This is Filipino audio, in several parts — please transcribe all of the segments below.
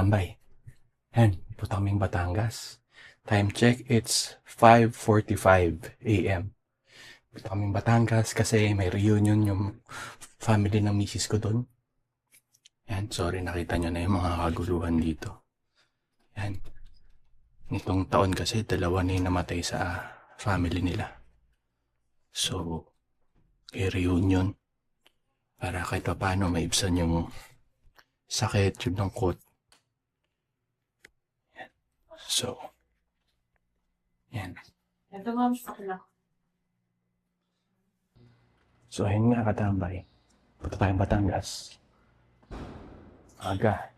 Tambay. Yan, punta kaming Batangas. Time check, it's 5:45 a.m. Punta kaming Batangas kasi may reunion yung family ng misis ko doon. Yan, sorry nakita nyo na yung mga kaguluhan dito. Yan. Nitong taon kasi, 2 na yung namatay sa family nila. So, reunion. Para kahit pa paano maibsan yung sakit, yung lungkot. Yan. So, yan. Ito nga, sakla. So, ayun nga katambay. Punta tayong Batangas. Aga.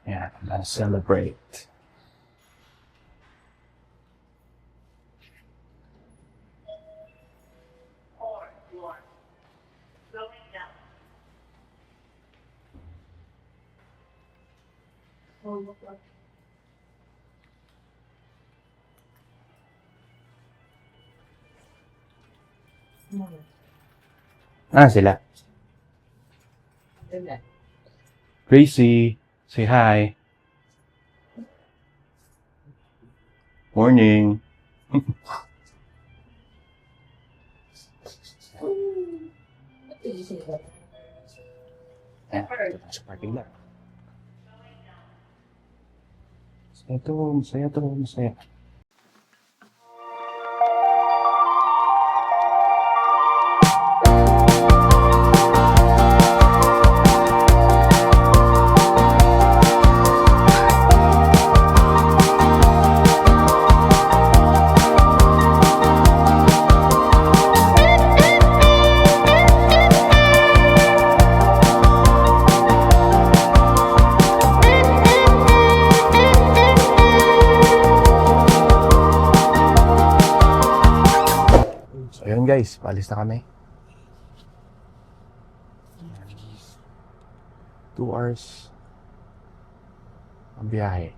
Yan, let's celebrate. Sila. Gracie, say hi. Morning. Sa parking lot. Masaya to. So, ayun guys, paalis na kami. 2 hours ang biyahe.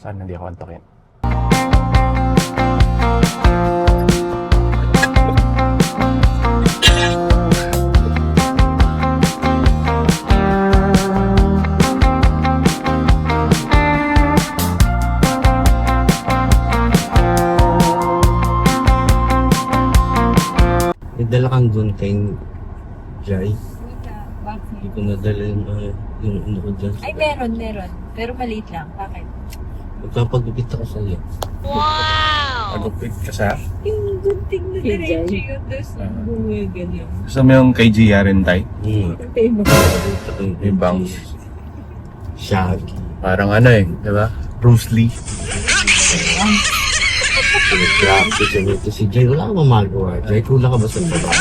Sana hindi ako antokin. Dala kang gunting, Jai. Bakit? Hindi ko nadala yung ano ko dyan. Ay, meron. Pero maliit lang. Bakit? Magpapagupit ako sa'yo. Magupit ka sa... Yung gunting na diretso yun. Tapos bunga ganyan. Gusto mo yung kay Gia rin, tay? Yung bangs. Shaggy. Parang ano di ba? Bruce Lee. Grabe siya nito si Jai. Wala kang mamagawa. Jai, kulang ka ba sa trabaho?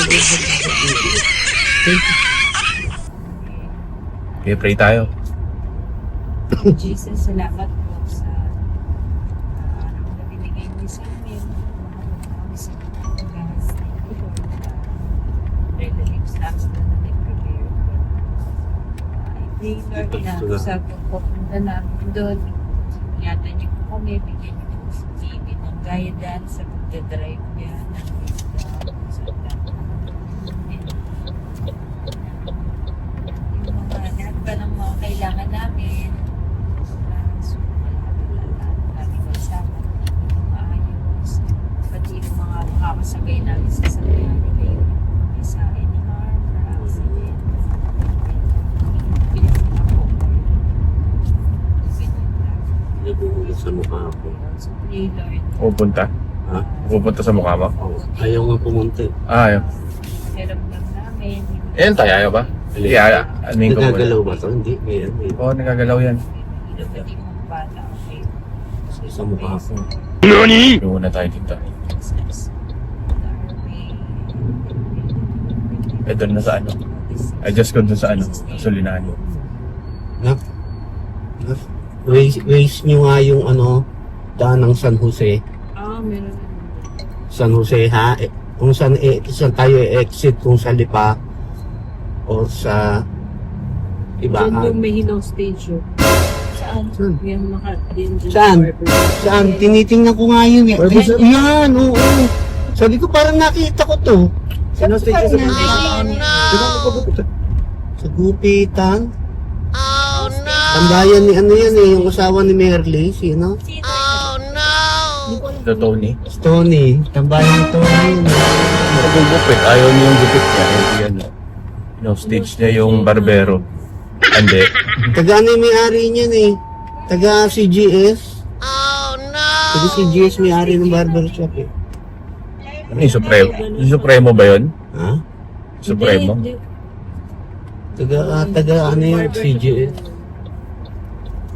Okay, pray tayo. Jesus, salamat po sa araw na binigay mo sa amin. Kami sa pagkakas na ito. Relatives namin na nag-prepare. I pray, Lord, na sa pagpupunta namin doon. Ingatan niyo po kami, bigyan niyo po si Baby ng guidance sa pagdadrive niya ng sa lahat pa ng mga kailangan namin. So, aming magsama. Maayos. Pati yung mga makakasagay namin sa sasakyan nila yung may sa any harm or accident. Pinagin ako. Nabuhulog sa mukha ako. So, pray, Lord. Pupunta? Ha? Pupunta sa mukha mo? Ayaw nga pumunta. Ayaw. Ramdam namin. Yan, tayo ayaw ba? Hindi, amin ko muna. Nagagalaw ba ito? Hindi. Ngayon. Oo, nagagalaw yan. Pati mga bata. Okay. Sa mukha ko. Nani? Muna tayo dito. Doon na sa ano? Adjust ko doon sa ano? Sulinaan. Raise nyo nga yung daan ng San Jose. Meron. San Jose ha? Kung saan tayo exit, kung sa Lipa o sa Ibaan. Diyan yung may hinaw stage yun. Saan? Yan Saan? Saan? Tinitingnan ko nga yun. Yan, oo. Sabi ko parang nakita ko to. Sino stage sa gupitan? Oh no! Tambayan ni ano yan eh, yung asawa ni Merly, sino? The Tony. Tony. Tambayan ni Tony yun. Nagugupit. Ayaw niya yung gupit niya. Hindi yan. No-stage niya yung barbero. Hindi. Taga ano yung may-ari niyan eh. Taga CGS. Taga CGS may-ari ng barbershop eh. Ano yung Supremo? Yung Supremo ba yun? Ha? Supremo? Hindi. Taga ano yung CGS.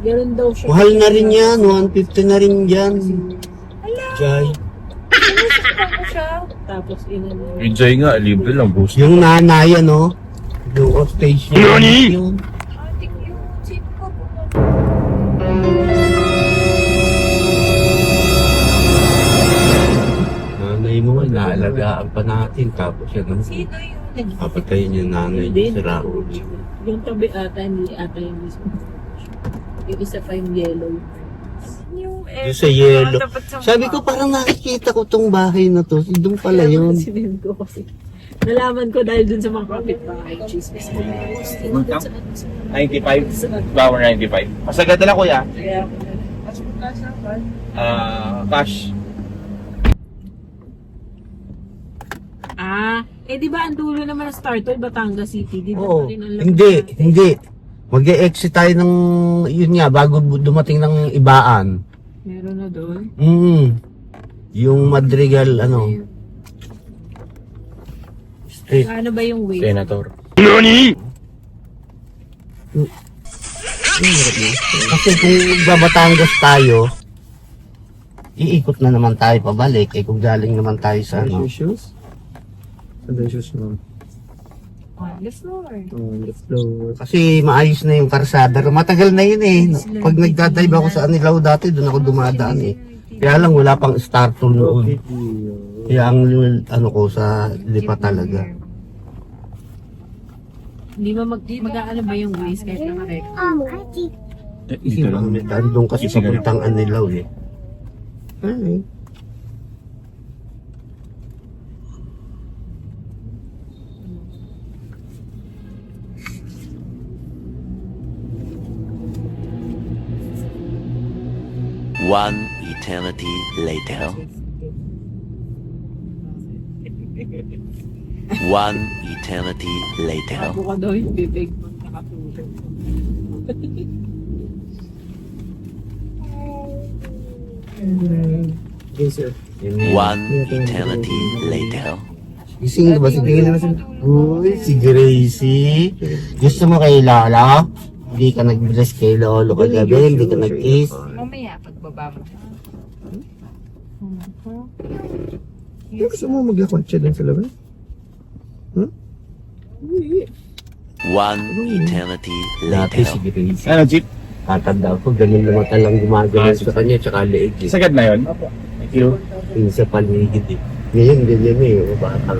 Ganun daw siya. Mahal na rin yan. 150 na rin yan. Jai. Sinusuktan ko siya. Tapos inano. Yung Jay nga, libre lang. Boost. Yung nanay ano. Yung off stage niya. Yung Ate ko yung sino ko po. nanay mo, naalagaan pa natin. Tapos yan ang Sino yung papatayin yung nanay niya si Raul. Yung tabi ata, hindi ata yung mismo. Yung isa pa yung yellow. Yung Yung sa yellow. Sabi ko parang nakikita ko tong bahay na to. Doon pala yun. Sinend ko kasi. Nalaman ko dahil dun sa mga kapitbahay. Chismis ko. Magkano? 95? Flower 95. Masagad na lang kuya. Kaya Cash. di ba ang dulo naman ng Startle, Batangas City? Di ba Oo. pa rin ang lapit Hindi, natin? hindi. Mag-e-exit tayo ng, yun nga, bago dumating ng ibaan. Meron na doon. Yung Madrigal, ano, street. Ano ba yung way? Senator. Kasi kung Batangas tayo, iikot na naman tayo pabalik. Eh kung galing naman tayo sa ano. shoes? Ano yung shoes mo? On the floor. On the floor. Kasi maayos na yung karsada. Matagal na yun eh. Pag nagdadive ako sa Anilaw dati, doon ako dumadaan eh. Kaya lang wala pang startle noon. Kaya ang ano ko sa lipa talaga. Hindi ba mag-aano ba yung ways kahit nakarek? Dito lang. Doon kasi papuntang Anilaw eh. Ay. One eternity later. One eternity later. Ako ka daw yung bibig mo nakatulog. Yes, sir. One eternity later. Gising na ba? Tingin na siya. Uy, si Gracie. Gusto mo kay Lala? Hindi ka nag-bless kay Lolo kagabi, hindi ka nag-kiss. Mamaya, pagbaba mo. Gusto mo mag-lakonsya dun sa labas? One eternity Dati si later. Gracie. Ano, Jeep? Tatanda ko, ganun na mata lang gumagano sa kanya, tsaka leeg eh. Sagad na yun? Thank you. Yung sa paligid eh. Ngayon, ganyan eh. Batang.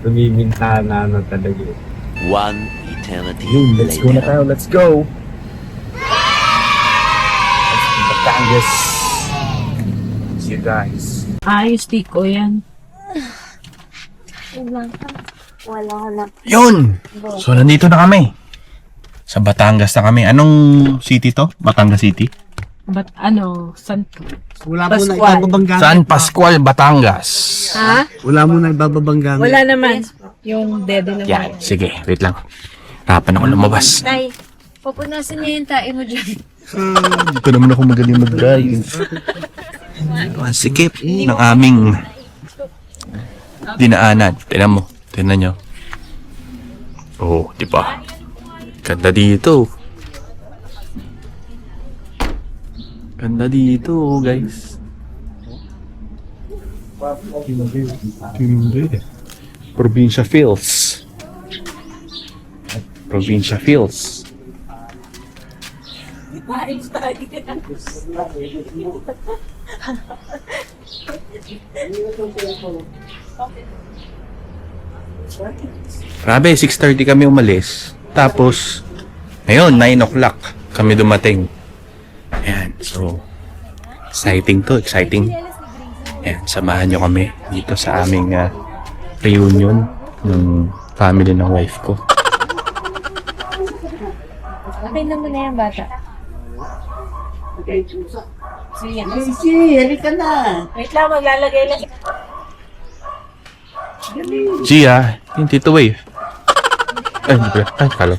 Tumimintana na talaga eh. One eternity Yun, let's go na later. tayo. Let's go. Batangas. See you guys. Ayos, Tiko, yan. Wala na. Yun! So, nandito na kami. Sa Batangas na kami. Anong city to? Batangas City? But ano, Wala mo na ibababangga. San Pascual, Batangas. Ha? Wala mo na ibababangga. Wala naman. Yung dede naman. Yan, sige. Wait lang. Harapan ako lumabas. Tay, pupunasan niya yung tae mo dyan. Dito naman ako magaling mag-drive. Ang sikip ng aming dinaanan. Tignan mo. Tignan nyo. Oh, di ba? Ganda dito. Ganda dito, guys. Hindi. Provincia feels. Provincia feels. Grabe, 6:30 kami umalis. Tapos, ngayon, 9 o'clock kami dumating. Ayan, so, exciting to, exciting. Ayan, samahan nyo kami dito sa aming reunion ng family ng wife ko. Okay naman na yan, bata. Sige, halika na. Wait lang, maglalagay lang. Gia, yung Tito Wave. Ay, hindi pala. Ay, kalo.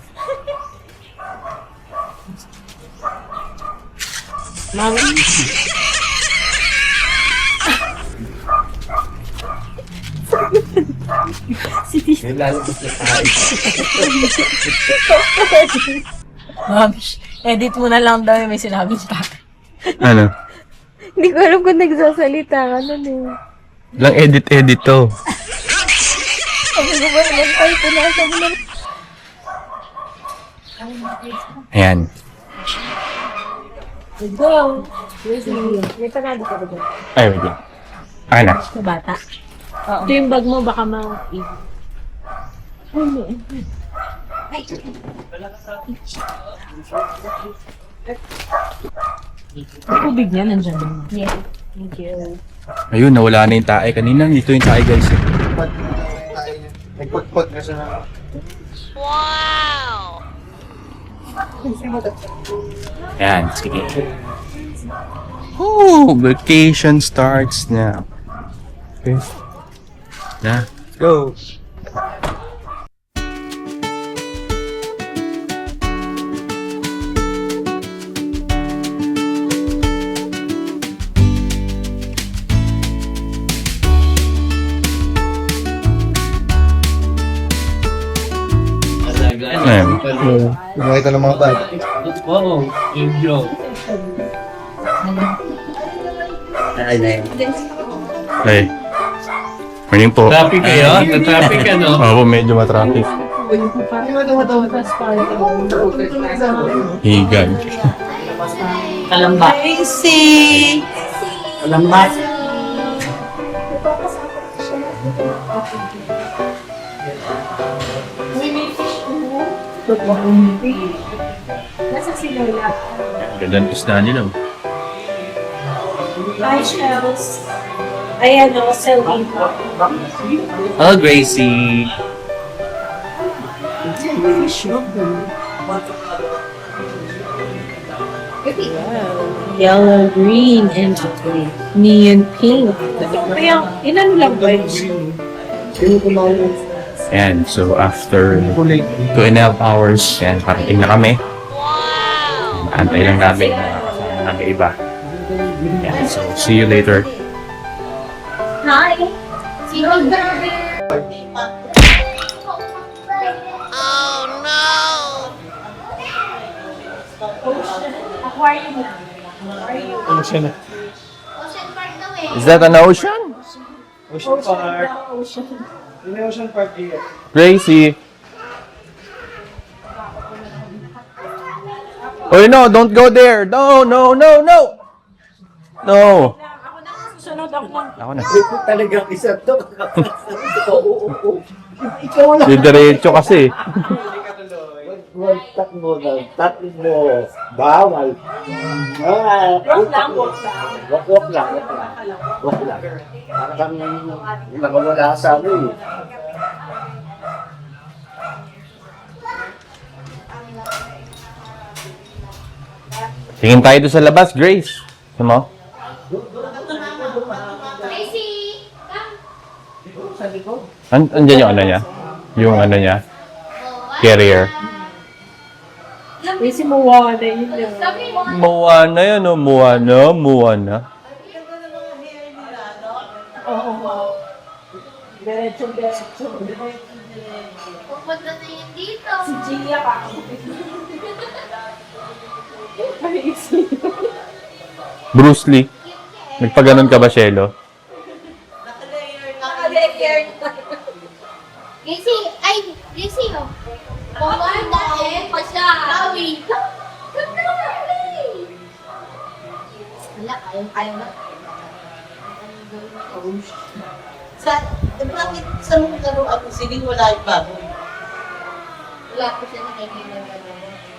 Ma'am, edit mo na lang daw yung may sinabi pa. Ano? Hindi ko alam kung nagsasalita ka nun eh. Lang edit-edit to. Sabi ko ba naman tayo, pinasa mo na. Ayan. Go! May panado ka ba dyan? Ay, wait lang. Ayan na. Sa bata? Oo. Ito yung bag mo, baka tubig niya, nandiyan naman. Yeah. Thank you. Ayun, nawala na yung tae. Kanina, dito yung tae, guys. Nagpagpag na siya na. Ayan, sige. Oh, vacation starts now. Okay. Na, let's go. Ayan. Nakita ng mga bag. Ay, na yun. Ay. Morning po. Traffic kayo? Na-traffic ka, no? Opo, medyo matraffic. Higan. Kalamba. Lambat. Nasa si Lola. Ganda ng isda nila. Hi, Shells. Ayan o, Celine. Oh, Gracie. Yellow, green, and neon pink. Kaya, ilan lang ba yun? Ayan, so after 2.5 hours, yan, parating na kami. Antay lang namin na ng iba. Yan, so see you later. Hi! Sino Ano siya na? Is that an ocean? Ocean Park. Yun yung Ocean Park here. Gracie. Oh no, don't go there. No, no, no, no. No. Sunod ako ng Ako na. Talagang isa to. Diretso kasi. Huwag takbo daw. Takbo. Bawal. Walk lang, walk lang. Wak lang. Wak lang. Parang nakawala sa amin. Tingin tayo doon sa labas, Grace. Ano mo? Andyan yung ano niya? Yung ano niya? Carrier. Kasi mawawa na yun. Moana yan, oh. Moana. Diretso. Pupunta na yun dito. Si Gia pa. Bruce Lee. Nagpaganon ka ba, Shelo? Lizzy, ay, Lizzy, oh. Pumunta eh, pa siya. Tawi. Wala, ayaw na. Bakit sa mga laro ako, sige wala yung baboy. Wala ko siya nakikita.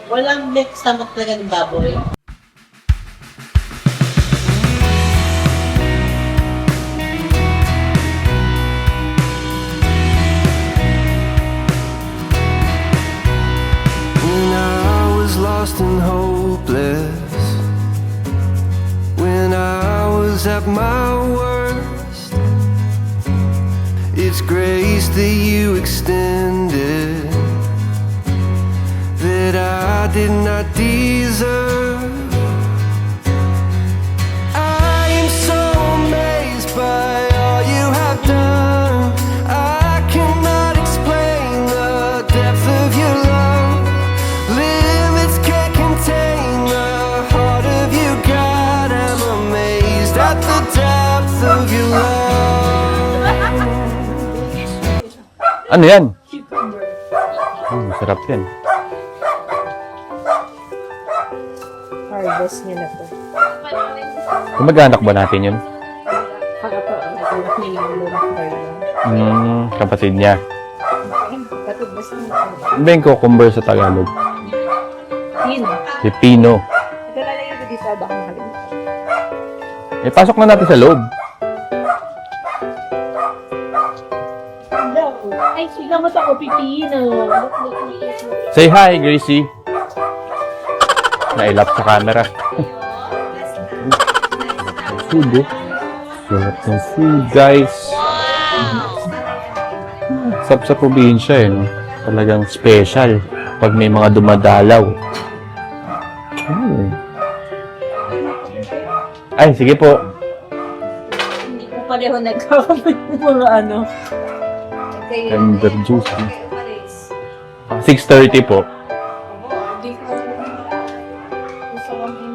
Walang mix na talaga ng baboy. When I was lost lost and hopeless. When I was at my worst, it's grace that you extended that I did not deserve. I am so amazed by all you have done. I cannot explain the depth of your love. Limits can't contain the heart of you, God. I'm amazed at the depth of your love. Ano yan? Sarap yan. Harvest niya na to. Kumag-anak ba natin yun? Pag-apo, nag-anak niya yung lulak Kapatid niya. Kapatid basta niya. Ano ba yung cucumber sa Tagalog? Pino. Pipino. Ito na lang yung dito, baka makalimutan. Pasok na natin sa loob. Ay, siga mo ako, pipino. Say hi, Gracie. Nailap sa camera. Food, eh. Sarap ng food, guys. Sarap sa probinsya, eh, no? Talagang special pag may mga dumadalaw. Ay, sige po. Hindi ko pareho nagkakamit ng mga ano. Tender juice. 6:30 po. Hindi ko gusto kami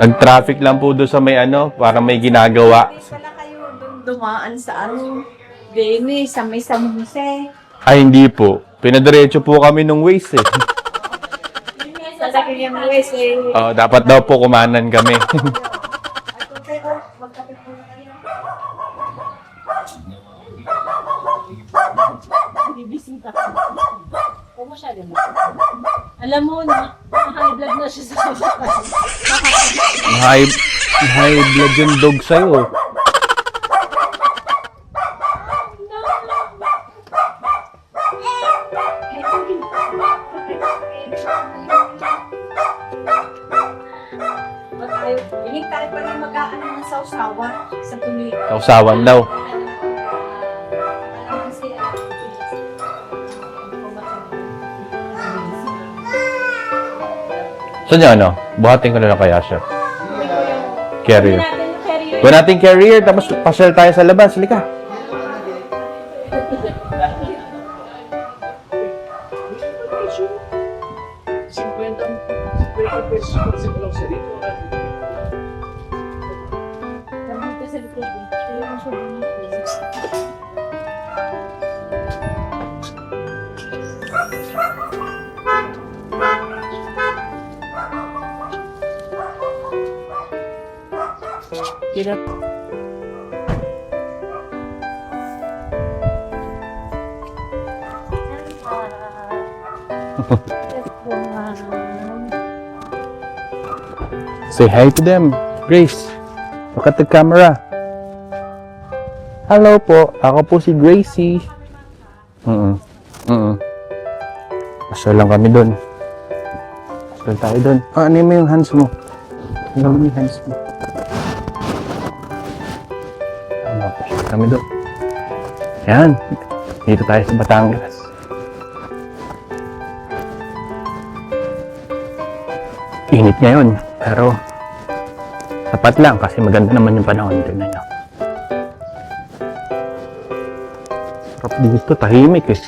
Nag-traffic lang po doon sa may ano, para may ginagawa. pala kayo dumaan sa ano, Bene, sa may San Jose. Ay, hindi po. Pinadiretso po kami nung Waze, eh. Sa laki yung US eh. Oh, dapat daw po kumanan kami. Bibisita ka. Huwag mo siya rin. Alam mo na, high blood na siya sa High blood yung dog sa'yo. Piling tayo pa rin mag-aano ng sausawa sa tuloy. Kausawan daw. Saan niya ano? Buhatin ko na lang kaya siya. Carrier. Kuha natin carrier, tapos pasyal tayo sa labas. Halika. Say hi to them. Grace, look at the camera. Hello po, ako po si Gracie. Pasyal lang kami doon. Pasyal tayo doon. Ano mo yung hands mo? Ano mo yung hands mo? Pasyal kami doon. Yan. Dito tayo sa Batangas. Init ngayon, pero sapat lang kasi maganda naman yung panahon. Tignan nyo. Sarap dito, tahimik eh.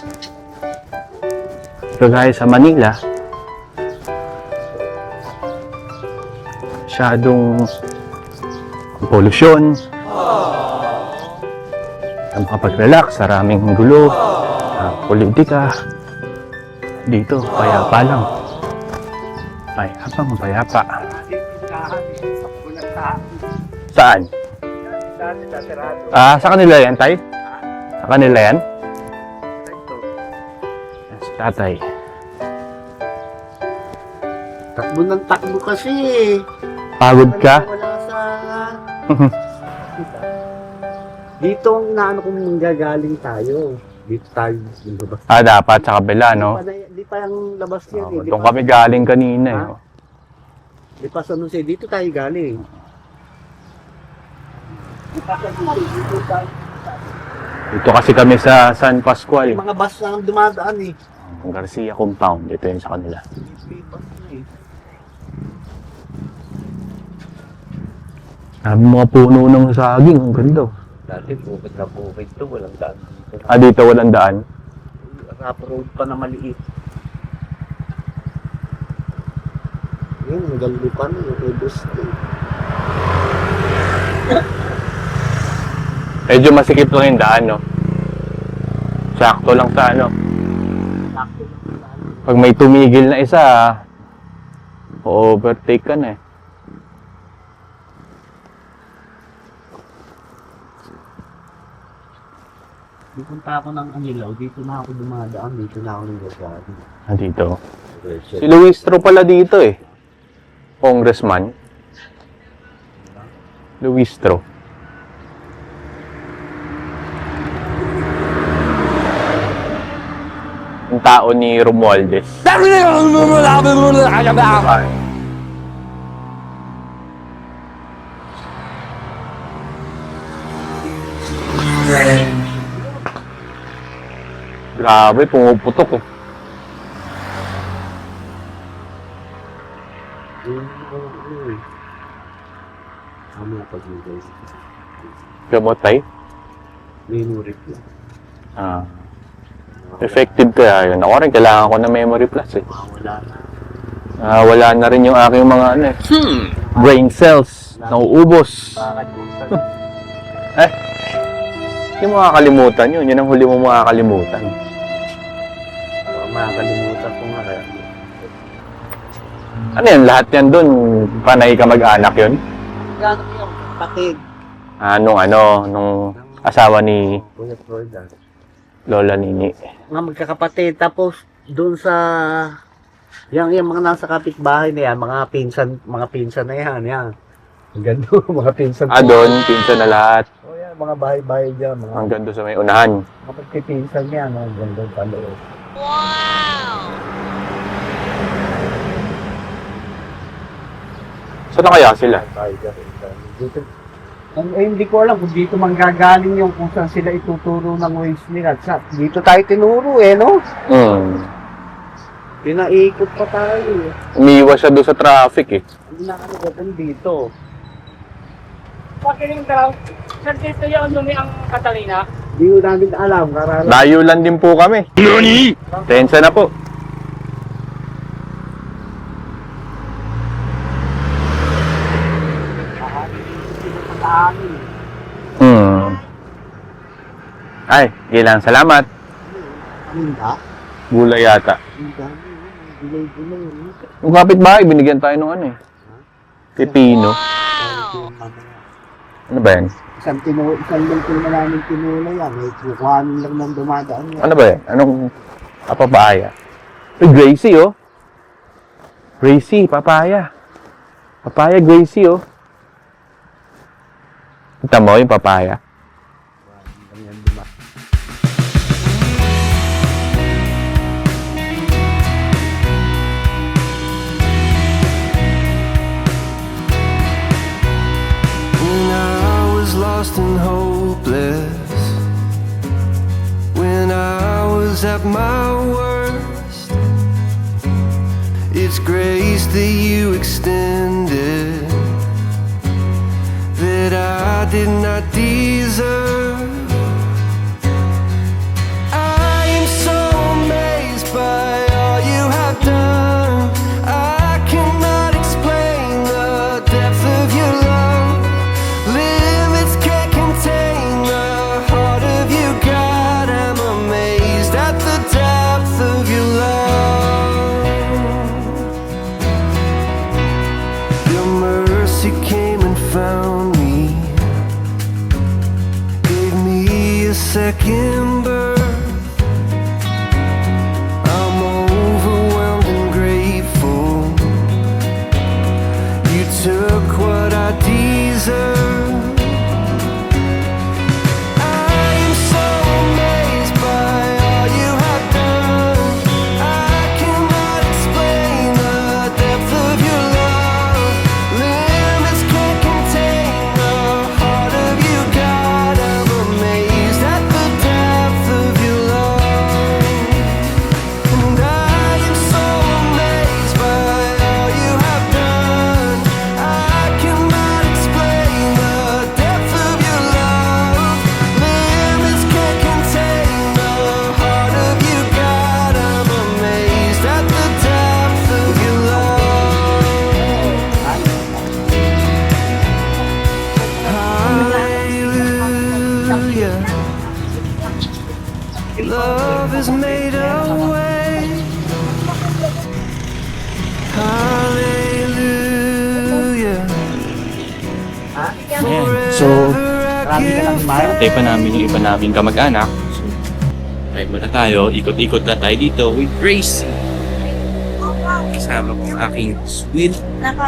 Pero gaya sa Manila, masyadong pollution. Makapag-relax, maraming gulo, politika. Dito, payapa lang. Payapa. Saan? Sa kanila yan, tay? Sa kanila yan? Si tatay. Takbo ng takbo kasi eh. Pagod ka? Wala sa... Dito ang inaano kung manggagaling tayo. Dito tayo yung labas. Dapat sa kabila, no? Di pa yung labas yan eh. Di Doon pa- kami galing kanina, eh. Ha? Di pa San Jose, dito tayo galing. Di pa San Jose, dito tayo. Dito kasi kami sa San Pascual. May mga bus na ang dumadaan eh. Ang Garcia Compound. Ito yun sa kanila. May bus na eh. Sabi mga puno ng saging. Ang ganda. Dati bukid na bukid to, walang daan dito. Dito walang daan. Rough road pa na maliit. Yun, magalbi pa na yung bus eh. Medyo masikip lang yung daan, no? Sakto lang sa ano. Pag may tumigil na isa, overtake ka na eh. Pupunta ako ng Anilaw, dito na ako dumadaan, dito na ako ng gagawin. Dito. Si Luistro pala dito eh. Congressman. Luistro. Yung tao ni Romualdez. Grabe, pumuputok eh. Ano pag nilay? Gamot tayo? Memory plus. Effective kaya yun. Ako rin, kailangan ko na memory plus eh. Wala na. Wala na rin yung aking mga ano eh. Brain cells. Nauubos. Makakalimutan. Hindi mo makakalimutan yun. Yun ang huli mo makakalimutan. Makakalimutan ko nga kaya. Ano yan? Lahat yan dun. Panay ka mag-anak yun? Gano'n yung kapatid. Nung asawa ni Kuya Florida. Lola Nini. Mga magkakapatid. Tapos, doon sa... yung mga nasa kapitbahay na yan, mga pinsan na yan. Ang ganda, mga pinsan. Doon, pinsan na lahat. Oh, yan, mga bahay-bahay dyan. Mga Ang ganda sa may unahan. pinsan yan. Ang ganda pala. Saan na kaya sila? Dito, hindi ko alam kung dito manggagaling yung kung saan sila ituturo ng ways nila. Dito tayo tinuro no? Pinaikot pa tayo Umiiwas siya doon sa traffic eh. Hindi na kami gatan dito. Pakiling daw, saan dito yung ang Catalina? Hindi ko namin alam. Karala. Layo lang din po kami. Nani? Tensa na po. Sa amin. Ay, ilang salamat. Minda? Gulay yata. Minda? Gulay. Yung kapitbahay, binigyan tayo ng ano eh. Pipino. Ano ba yan? Isang lingkol na namin tinula yan. Kukuhanin lang ng dumadaan yan. Ano ba yan? Anong papaya? Uy, Gracie oh. Gracie, papaya. Papaya, Gracie oh. Kita mo yung papaya. When I was lost and hopeless, when I was at my worst, it's grace that you extended that I did not deserve. I am so amazed by all you have done. I cannot explain the depth of your love. Limits can't contain the heart of you, God. I'm amazed at the depth of your love. Your mercy came and found me, gave me a second birth. I'm overwhelmed and grateful. You took what I deserve. I am so amazed by Love has made a way. Hallelujah. Ayan. So, antay pa namin yung iba namin kamag-anak. So, try muna tayo. Ikot-ikot na tayo dito with Gracie. Kasama ko ang aking sweet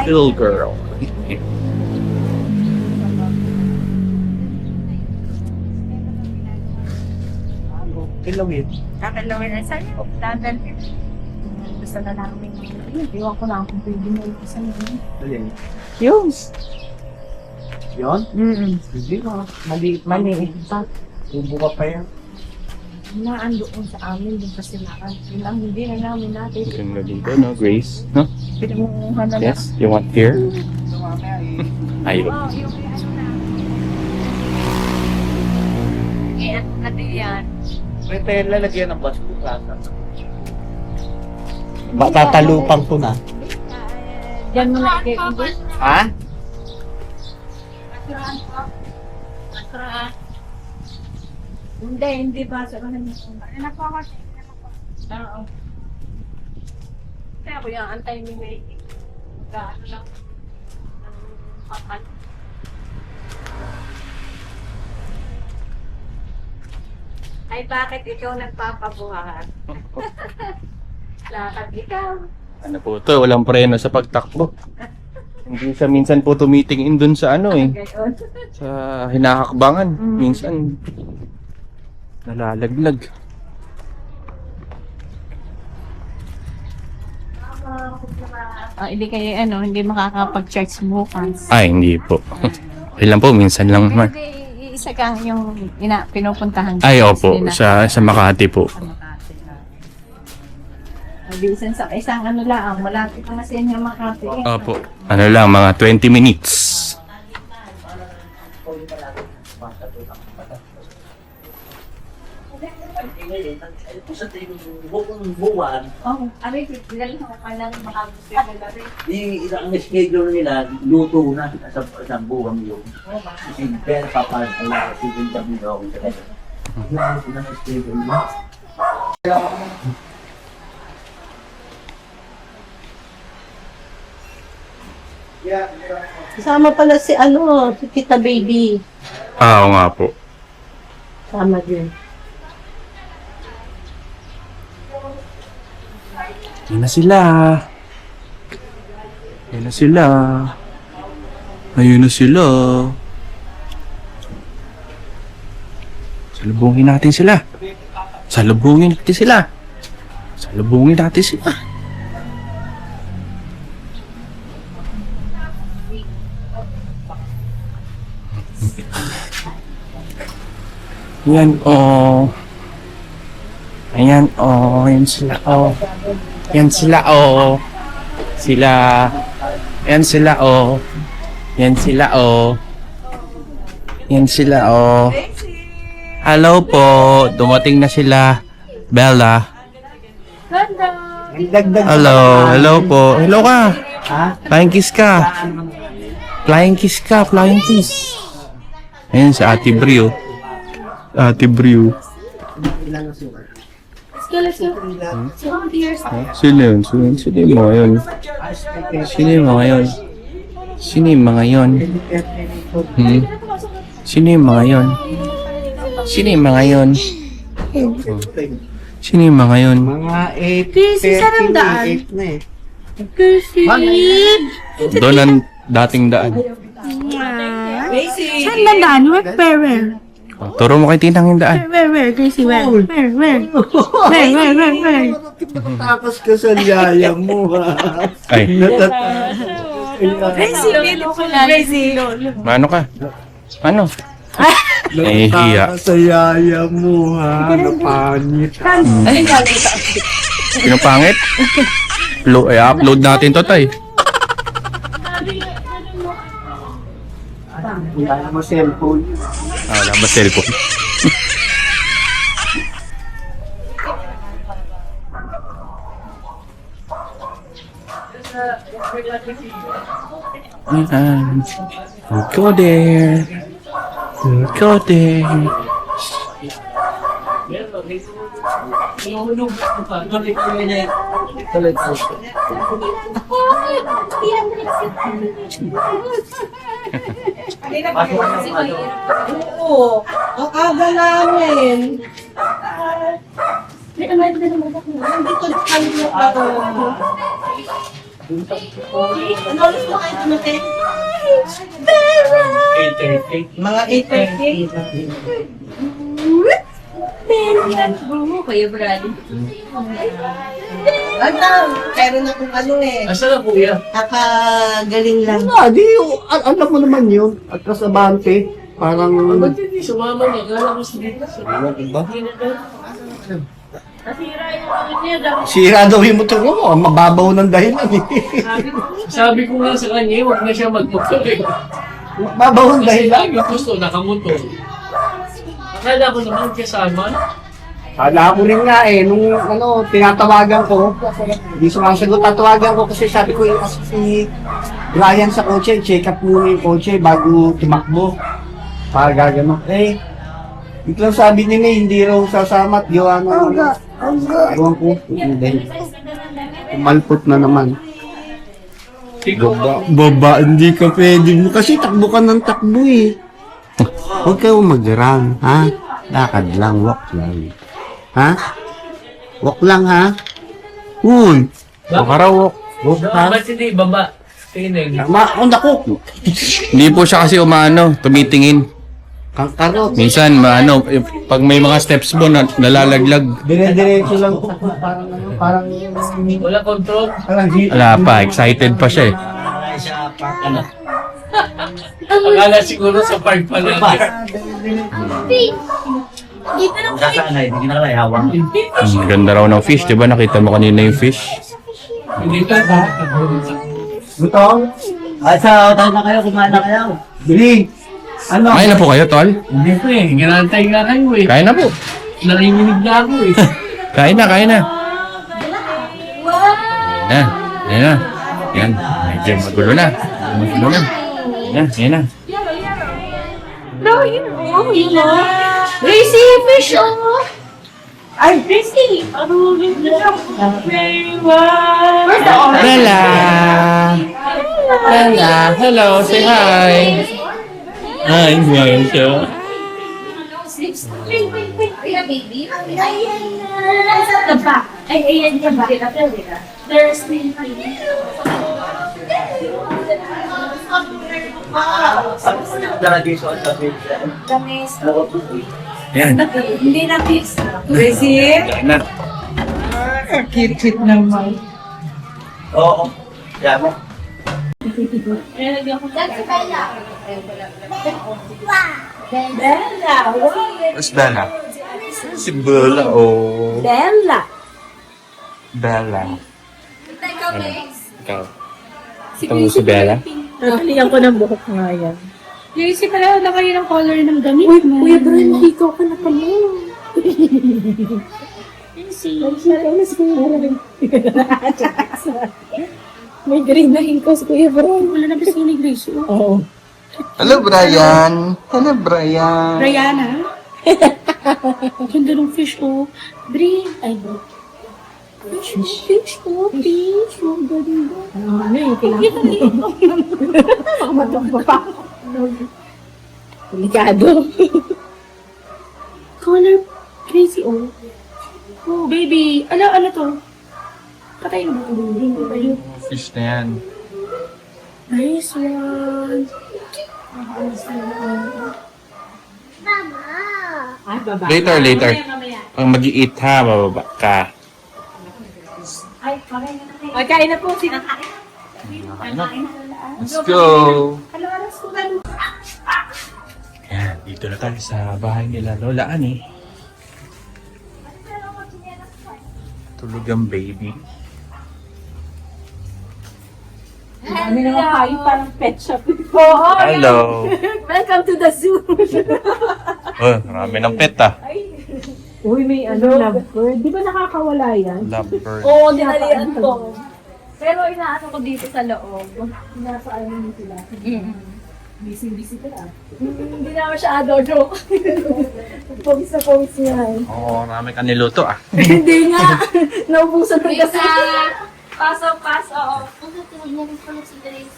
little girl. Kakalawin na sa'yo. Dadal. Gusto na namin. Iwan ko lang kung pwede mo yung isa nila. Yung. Yun? Hindi ko. Maliit pa. Bubuka pa yan. Naandoon sa amin yung kasilakan. Yun ang hindi na namin natin. Ganda dito, no, Grace? No? Pinangunguhan na lang. Yes? You want here? Ayun. Wow, yung ano na. Eh, ano yan? May tayo lalagyan ng basket kasa. Matatalupang ko na. Diyan mo na ikay-ibig. Ha? Hindi ba? Sa kanan mo. Anak ko ako. Oo. Kaya ko yung antay ni May. Gaano lang. Papan. Ay, bakit ikaw nagpapabuhat? Lakad ikaw. Ano po to? Walang preno sa pagtakbo. Hindi siya minsan po tumitingin dun sa ano eh. Gayon. Sa hinahakbangan. Minsan nalalaglag. Hindi kayo hindi makakapag-charge bukas. Ay, hindi po. Okay lang po, minsan lang naman. Hindi, isa kang yung pinupuntahan. Ay, opo. Sa Makati po. Bisan sa isang ano lang, malapit na sa inyo Makati. Opo. Ano lang, mga 20 minutes. Sa buong buwan, Oh, abi, pinali ko ka lang Makati. ang schedule nila, luto na sa buwan yun. Kasi pera papal, kasi yung kami daw. Yung ang schedule nila. Kasama pala si si Tita Baby. Oo nga po. Kasama din. Yan na sila. Yan na sila. Ayun na sila. Salubungin natin sila. Salubungin natin sila. Salubungin natin sila. Yan, oh. Ayan, oh. Yan sila, oh. Yan sila, oh. Sila. Yan sila, oh. Yan sila, oh. Yan sila, oh. Hello po. Dumating na sila. Bella. Hello. Hello po. Hello ka. Flying kiss ka. Flying kiss ka. Flying kiss. Ayan si Ate Brio. Ate Brio. Sino yun? Sino yung mga yun? Sino yung mga yun? Sino yung mga yun? Sino yung mga yun? Sino yung mga yun? Sino yung mga yun? Mga 8, Kasi saan ang daan? 8 na eh. Kasi... Doon ang dating daan. Saan ba daan? Where? Turo mo kay Tinang yung daan. Where? Gracie, where? Where? Tapos ka sa yaya mo ha. Ay, Gracie, ano ka? Ano? Nahihiya. Sa yaya mo ha. Napangit. Pinapangit? I-upload natin to, tay. Wala naman cellphone. Wala ba cellphone? Go there. Go there. Inuhulog ko pa. Tuloy ko yun eh. Tuloy ko. Pasok ka ng ano. Oo. Ang aga namin. Nandito kami na ako. Ano oras mo kayo dumating? 8:30. Mga 8:30. Kuya Brady. Meron akong ano eh. Asa na kuya? Nakagaling lang. Di, alam mo naman yun. At kasabante, parang... Ba't hindi sumama niya? Kala ko sige. Ba? Sira daw yung motor mo. Mababaw ng dahilan eh. Sabi ko nga sa kanya, huwag na siya magmotor eh. Mababaw ng Kasi dahilan. lagi gusto, nakamotor. Akala ko naman kasama. Kala ko rin nga eh, nung ano, tinatawagan ko, hindi sumasagot, tatawagan ko kasi sabi ko yung si Brian sa kotse, check up muna yung kotse bago tumakbo. Para gagano. Eh, biglang sabi ni May, hindi raw sasama at gawa ng ewan ko, hindi. Umalpot na naman. Baba, hindi ka pwede mo kasi takbo ka ng takbo eh. Huwag kayo mag-run, ha? Lakad lang, walk lang. Ha? Walk lang, ha? Uy! Makarawok. Walk ha? Ba't hindi baba? Tingin. Oh, naku! Hindi po siya kasi tumitingin. Kangkarot. Minsan, pag may mga steps mo na nalalaglag, Dire-diretso lang. Parang ano, parang... Wala control. wala pa, excited pa siya eh. Sa park, ano. Akala siguro sa park pa lang. Sasanay, hindi na kaya hawak. Ganda raw ng fish, di ba? Nakita mo kanina yung fish? Hindi ka ba? Butong? Ay, sa tayo na kayo, kumain na kayo. Bili! Ano? Kain na po kayo, tol? Hindi ko eh. Ginantay nga kayo eh. Kain na po. Nanginginig na ako eh. Kain na, kain na. Yan, yan na. Yan, medyo magulo na. Magulo na. Yan, yan na. No, you know. Gracie, fish oh. Ay, Gracie. Ano yun? Where's the orange? Bella! Bella, hello, say hi. Hi, ngayon siya. Baby. Nasa the back. Ay, ayan ka ba? There's still Tradition sa pizza. Yan. Hindi na fish. Gracie? Kain na. Cute naman. Oo. Yan mo. That's Bella. Bella. Where's Bella? Si Bella, oh. Bella. Bella. Teka, Max. Ikaw. Ito mo si Bella? Nakaliyan ko ng buhok nga yan. Gracie, pala na kayo ng color ng damit. Uy, Kuya Brian, ikaw ka na pala. May green na hingko si Kuya Brian. Wala na ba siya ni Gracie? Oo. Hello, Brian. Hello, Brian. Brianna? Ganda ng fish, oh. Green. Ay, no. Fish, oh. Fish, oh. Ganda. Ano yun? Kailangan mo. Baka matumba pa. Delikado. Color crazy, oh. Oh, baby. Ano to? Patay na ba ito, baby? Fish na yan. Nice one. Mama. Ay, baba. Later, later. Pag mag-i-eat ha, bababa ka. Ay, kain na po. Let's go! Yan, dito na tayo sa bahay nila Lola Ani. Tulog ang baby. Kami naman kayo parang pet shop. Oo. Hello! Welcome to the zoo. Oh, marami ng pet ah. Uy, may lovebird. Di ba nakakawala yan? Lovebird. Oo, dinalian ko. Pero inaano ko dito sa loob. Nasa ano sila. Busy-busy ka. Hindi na masyado, joke. Pawis na pawis niya eh. Oo, marami ka niluto ah. Hindi nga. Naubusan ng kasi. Pasok. Ano ito? Huwag na rin si Grace.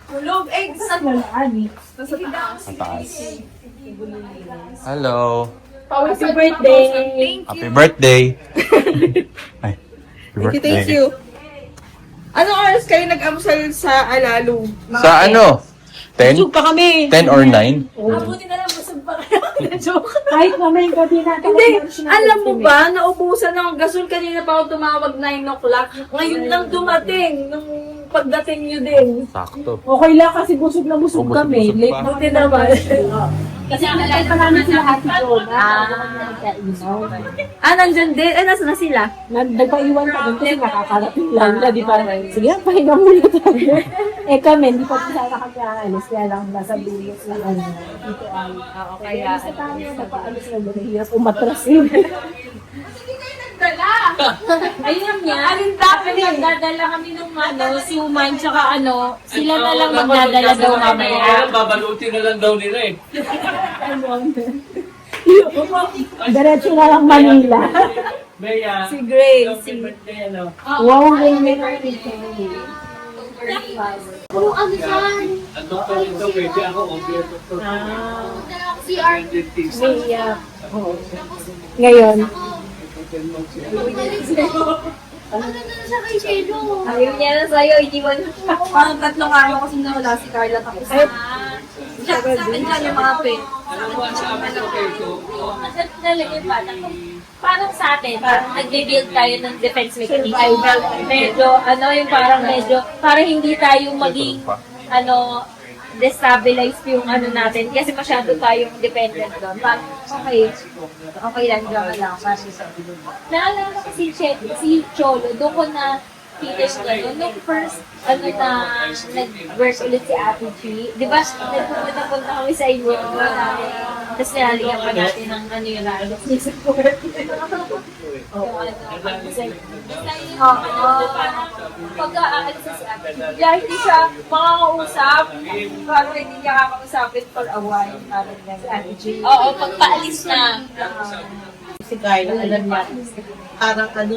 Tulog eggs. Saan mo na, Ani? Sa taas. Hello. Happy birthday! Happy birthday. Ay, happy birthday. Thank you. Anong oras kayo nag-amusal sa Alalo? Sa ano? 10? Busog pa kami. 10 or 9? Mabuti na lang, busog pa kayo. Kahit naman yung gabi na. Hindi, alam mo ba, naubusan ng gasol kanina pa ako tumawag 9 o'clock. Ngayon lang dumating, nung pagdating nyo din. Sakto. Okay lang kasi busog na busog Busog kami. pa. Late buti naman. Kasi nakakay pa namin sila Ate Jonah. Nandyan din. Nasa na sila? Nagpaiwan pa doon kasi nakakarating lang nila, di ba? Sige, pahinga muna tayo. Kami, hindi pa sana kami aalis. Kaya lang nasa bilis na ano. Dito ay. Kaya, Sa tayo, napaalis na doon. Hirap umatras yun. ayun niya. Alin dapat magdadala kami nung siuman, tsaka sila na lang magdadala daw mamaya. Babalutin na lang daw nila eh. Diretso na lang Manila. Bea, Si Grace. happy birthday, ano? Wow, may Puro ano dyan? Ang doktor ito, pwede ako, obvious doktor. CR. Dentist. Ngayon. Ano na siya kay Shelo? Ayaw niya na sa'yo, iniwan. Parang 3 araw kasi nawala si Carla tapos. Sa akin dyan yung mga pen. Alam mo, sa amin ang peso. Parang sa atin, parang nagbe-build tayo ng defense mechanism. Medyo, parang hindi tayo maging, destabilize yung natin. Kasi masyado tayong dependent doon. Parang, okay lang, drama lang. Naalala ko si Cholo, doon ko na kita yung gano'n. Nung first, nag-work ulit si Ate G. Di ba, nagpunta kami sa inyo. Tapos nilalihan pa natin ng yung ralos. Pag-aalis si Ate G. Kaya hindi siya makakausap. Parang hindi niya kakausapin for a while. Parang si Ate G. Oo, pagpaalis na. Si Carla, alam niya. Parang parang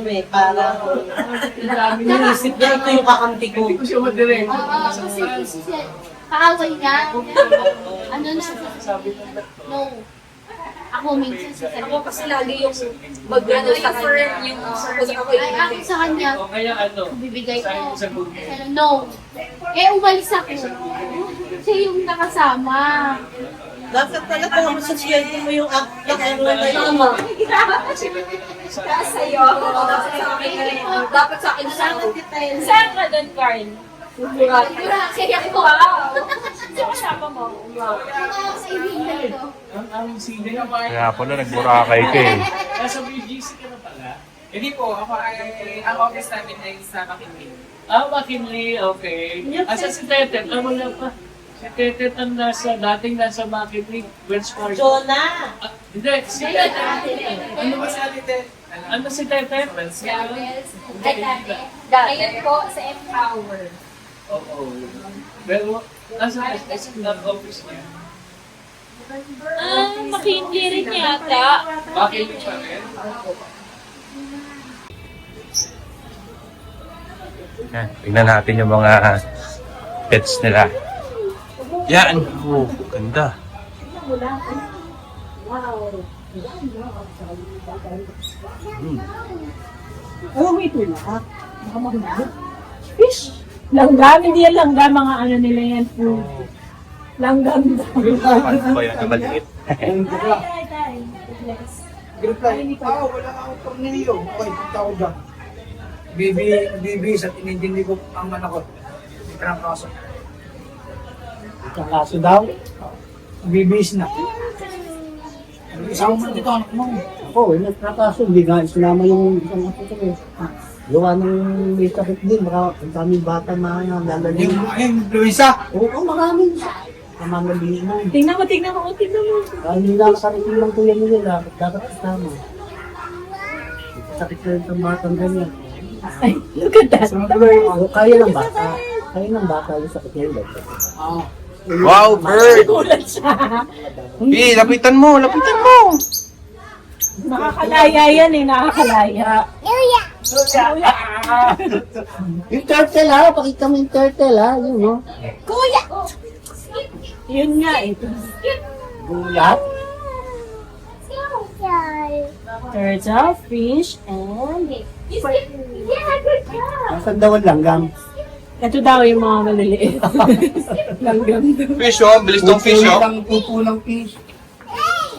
iniisip niya, ito yung kakamti ko. Hindi ko siya madirect. Oo, kasi kaaway niya. Ano na? No. Ako minsan sasabihin. Ako kasi lagi yung mag-ano sa kanya. Yung Ay, ako sa kanya, O kaya ano? bibigay Sabi ko. ko sa Google. Pero no. Umalis ako. Siya yung nakasama. Dapat pala kung masaswerte mo yung acting ano na yun. Tama. sa'yo. Dapat sa akin sa Saan ka doon, Carl? Kaya ako. kasama mo. Kaibigan ko. Ang CD na ba? Kaya pala nagburakay ka eh. Nasa BGC ka na pala? Hindi po, ang office namin ay sa Makinding. McKinley, okay. Asa si Tetet? Wala pa. Si Tetet ang dating nasa McKinley, Wells Fargo. Jonah! Hindi, si Tetet. Ano ba si Alite? Ano si Tetet? Ay, dati. Ngayon po sa Empower. Oo. Pero, nasa office niya. McKinley rin yata. McKinley pa rin? Yan, tingnan natin yung mga pets nila. Yan! Oh, ganda. Oh, may tulak. Baka mahulog. Fish! Langgam, hindi yan langgam. Mga ano nila yan. Food. Langgam daw. Ano ba yan? Ang maliit. Wala akong tornilyo. Okay, punta ko dyan. Bibis at inintindi ko ang manakot. May trangkaso. Trangkaso daw? Bibis na. Isang man dito anak mo. Ako, nagtrakaso, hindi nga islama yung isang ako ko eh. Gawa ng may sakit din, ang daming bata na lalaliin. Yung influenza. Oo, maraming mamalaliin na. Tingnan mo. Dahil nila nakarating lang ko yan nila, dapat kasama. Sakit na rin sa batang ganyan. Ay, look at that. Kaya ng bata. Kaya ng bata yung sakit niya. Wow, bird! Gulat siya. Lapitan mo, lapitan mo! Nakakalaya yan eh, nakakalaya. Yung turtle ha, pakita mo yung turtle ha. Yun no. Kuya! Yun nga eh. Gulat. Turtle, fish, and... Yeah, good job. Nasaan daw ang langgam? Ito daw yung mga maliliit. Langgam daw. Fish oh, bilis tong fish oh. Pupo ng fish.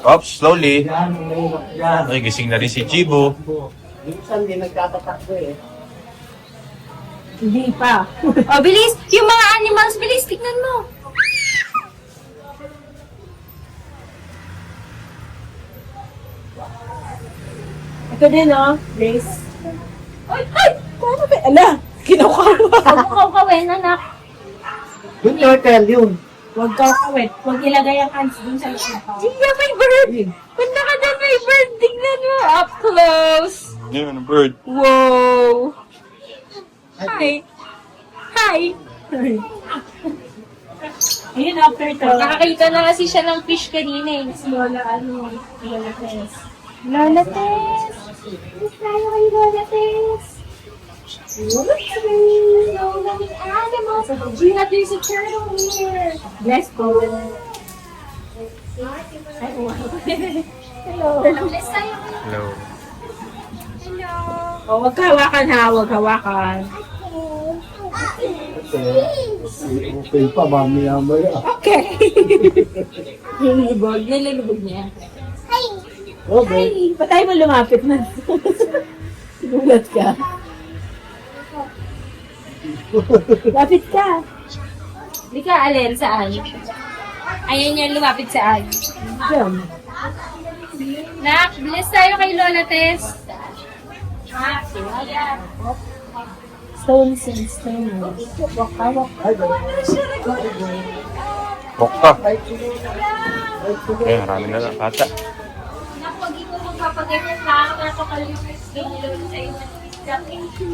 Oops, slowly. Yan, ang mahirap yan. Ay, gising na rin si Jibo. Minsan din nagtatatakbo eh. Hindi pa. Oh, bilis! Yung mga animals, bilis! Tignan mo! Ito din oh, Grace. Ay! Ay! Paano ba? Ala! Kinukawa. Huwag mo kawin, anak. Yung turtle yun. Huwag ka kawit. Huwag ilagay ang hands dun sa isip. Tia, may bird! Punta ka na, may bird! Tignan mo! Up close! Yun, bird. Wow! Hi! Hi! Ayun oh, turtle. Nakakita na kasi siya ng fish kanina eh. Lola, ano? Lola Tess. Lola Tess! Miss tayo kay Lola Tess! Lola with animals! Gina, there's a turtle here! Bless po. Hello! Bless tayo kay Hello. Hello! Oh, huwag hawakan ha, huwag hawakan. Okay pa, mamaya-maya. Okay. Nilulubog niya. Okay. Ay, patay mo lumapit na. Gulat ka. Lapit ka. Hindi ka alin saan? Ayan niya lumapit saan. Diyan. Nak, bless tayo kay Lola Tess. Stone and stone. Hawak. Bokta. Eh, marami na lang kata. Nak, huwag ikaw magpapaganyan lang. Napakalimutan din ni Lola sa iyo.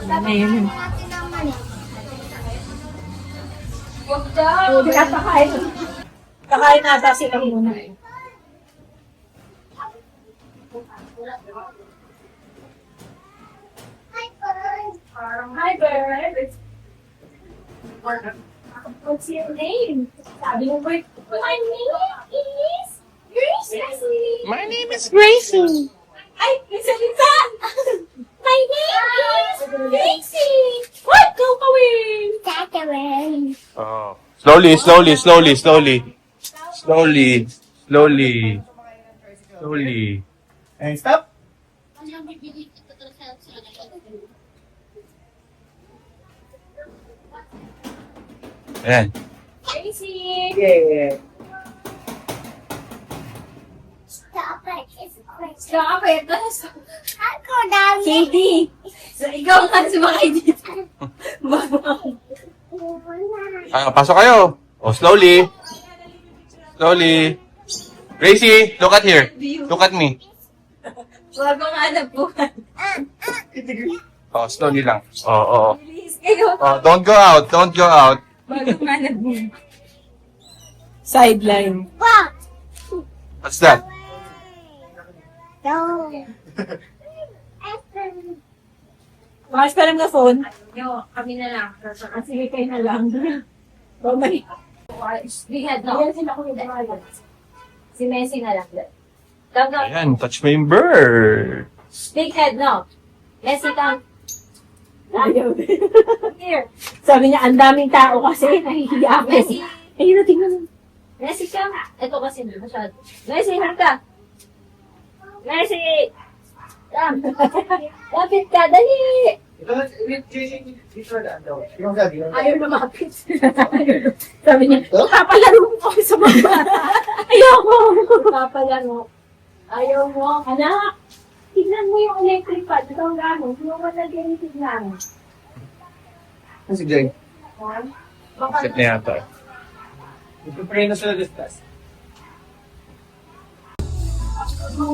Ayan. Huwag daw. Kakain nata sila muna. Hi, bird. What's your name? Sabi mo, bird. My name is Gracie. My name is Gracie. Ay, may salita! My name is Gracie. What? Go kawin! Kakawin. Oh. Slowly, slowly, slowly, slowly. Slowly, slowly. Slowly. And stop. Ayan. Gracie. Yeah. Stop it. Ako dami. Katie. So, ikaw nga sumakay dito. Pasok kayo. Oh, slowly. Slowly. Gracie, look at here. Look at me. Bago nga nagbuhan. Oh, slowly lang. Oh. Please, kayo. Oh, don't go out. Don't go out. Bago nga nagbuhan. Sideline. What's that? Makas pa lang na phone. Yo, kami na lang. Ah, sige, kayo na lang. Romany. Big head no. Si Messi na lang. Come, come. Ayan, touch mo yung bird. Big head no. Messi, come. Ayaw. Here. Sabi niya, ang daming tao kasi, nahihiya ako. Messi. Ayun na, tingnan mo. Messi, come. Ito kasi masyado. Messi, halika. Messi. Come. Lapit ka, dali. Ayaw lumapit. Sabi niya, papalaro mo ako sa mga. Ayaw ko. Papalaro. Ayaw mo. Anak, tignan mo yung electric fan. Ito ang gamot. Yung malagyan yung tignan. Si Greg. Set na yata.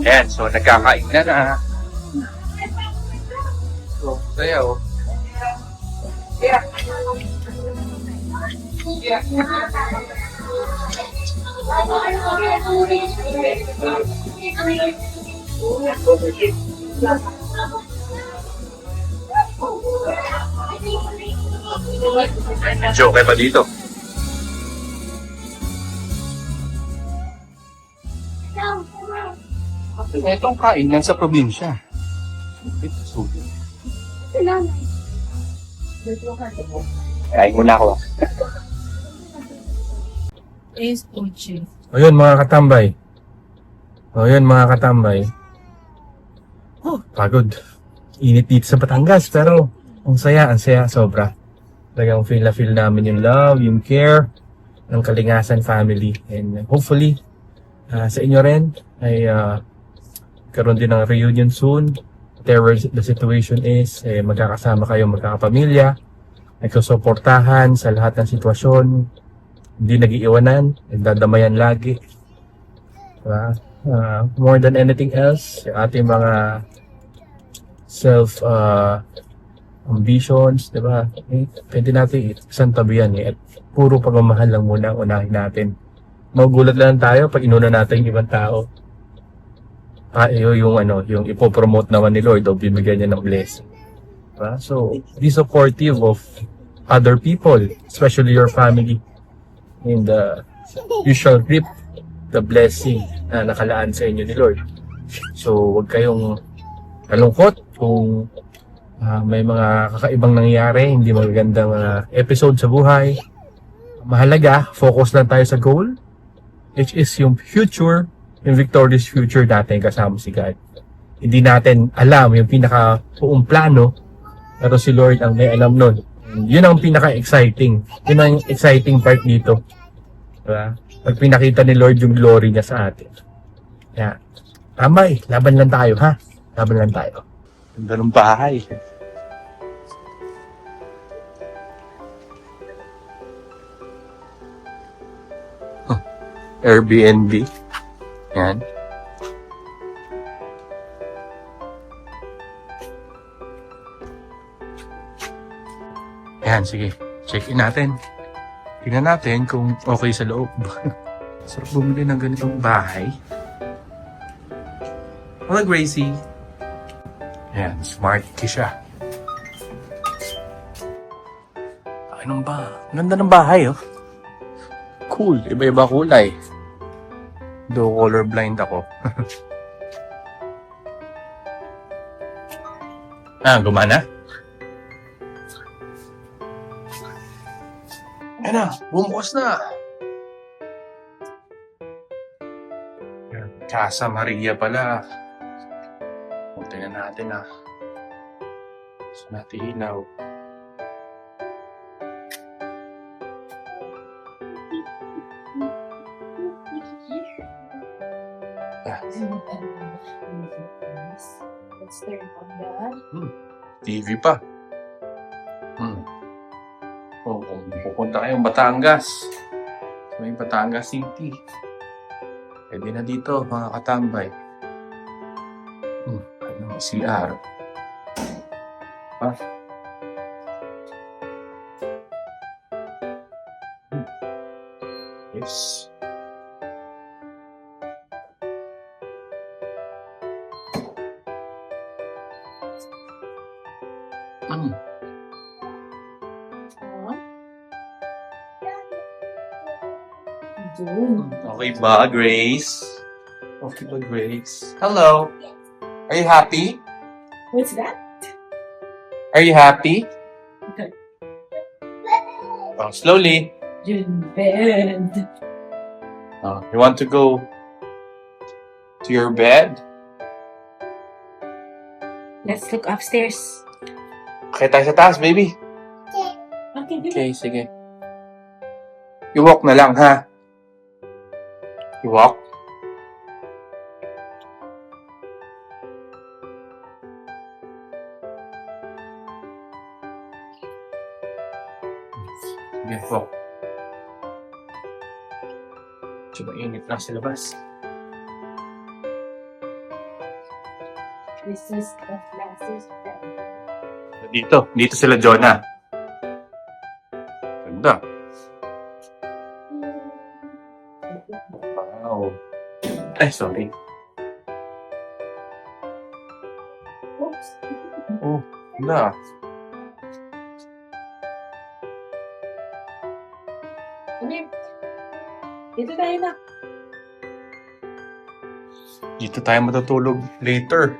Ayan, so nagkakain na. So, saya oh. Medyo okay pa dito. Itong kain lang sa probinsya. Ito, sulit. Kain muna ako. Es ocho. O yun mga katambay. Pagod. Init dito sa Batangas pero ang saya sobra. Talagang feel na feel namin yung love, yung care ng Kalingasan family. And hopefully, sa inyo rin ay karoon din ng reunion soon. Whatever the situation is, magkakasama kayo, magkakapamilya, nagsusuportahan sa lahat ng sitwasyon, hindi nag-iiwanan, nagdadamayan lagi. Diba? More than anything else, yung ating mga self ambitions, diba? Pwede natin isang tabi yan at puro pagmamahal lang muna ang unahin natin. Magugulat lang tayo pag inuna natin yung ibang tao. Yung ipopromote naman ni Lord o bibigyan niya ng blessing. Diba? So, be supportive of other people, especially your family. And you shall reap the blessing na nakalaan sa inyo ni Lord. So, huwag kayong kalungkot kung may mga kakaibang nangyayari, hindi magagandang episode sa buhay. Mahalaga, focus lang tayo sa goal, which is yung future, yung victorious future natin kasama si God. Hindi natin alam yung pinaka-buong plano, pero si Lord ang may alam nun. Yun ang pinaka-exciting. Yun ang exciting part dito. Diba? Pag pinakita ni Lord yung glory niya sa atin. Kaya, tambay, laban lang tayo, ha? Laban lang tayo. Ganda ng bahay. Airbnb. Yan. Ayan, sige. Check-in natin. Tingnan natin kung okay sa loob. Sarap bumili ng ganitong bahay. Hello, Gracie. Ayan, smart key siya. Anong ba? Ganda ng bahay, oh. Cool. Iba-iba kulay. Do colorblind ako. Gumana? Ayan na, bumukas na. Casa Maria pala. Tingnan natin So natin ilaw. Let's turn on that. TV pa. Kung pupunta kayong Batangas, may Batangas City, pwede na dito mga katambay. Ano, CR. Yes. Okay ba, Grace? Okay ba, Grace? Hello? Are you happy? What's that? Are you happy? Okay. Oh, slowly. In bed. Oh, you want to go to your bed? Let's look upstairs. Okay tayo sa taas, baby. Okay, Okay, sige. You walk na lang, ha? You walk? Sige, walk. Diba init lang sa labas? Resist the flashes. Dito sila Jonah. Ganda. Wow. Ay, sorry. Oops. Oh, ganda. Dito tayo na. Dito tayo matutulog later.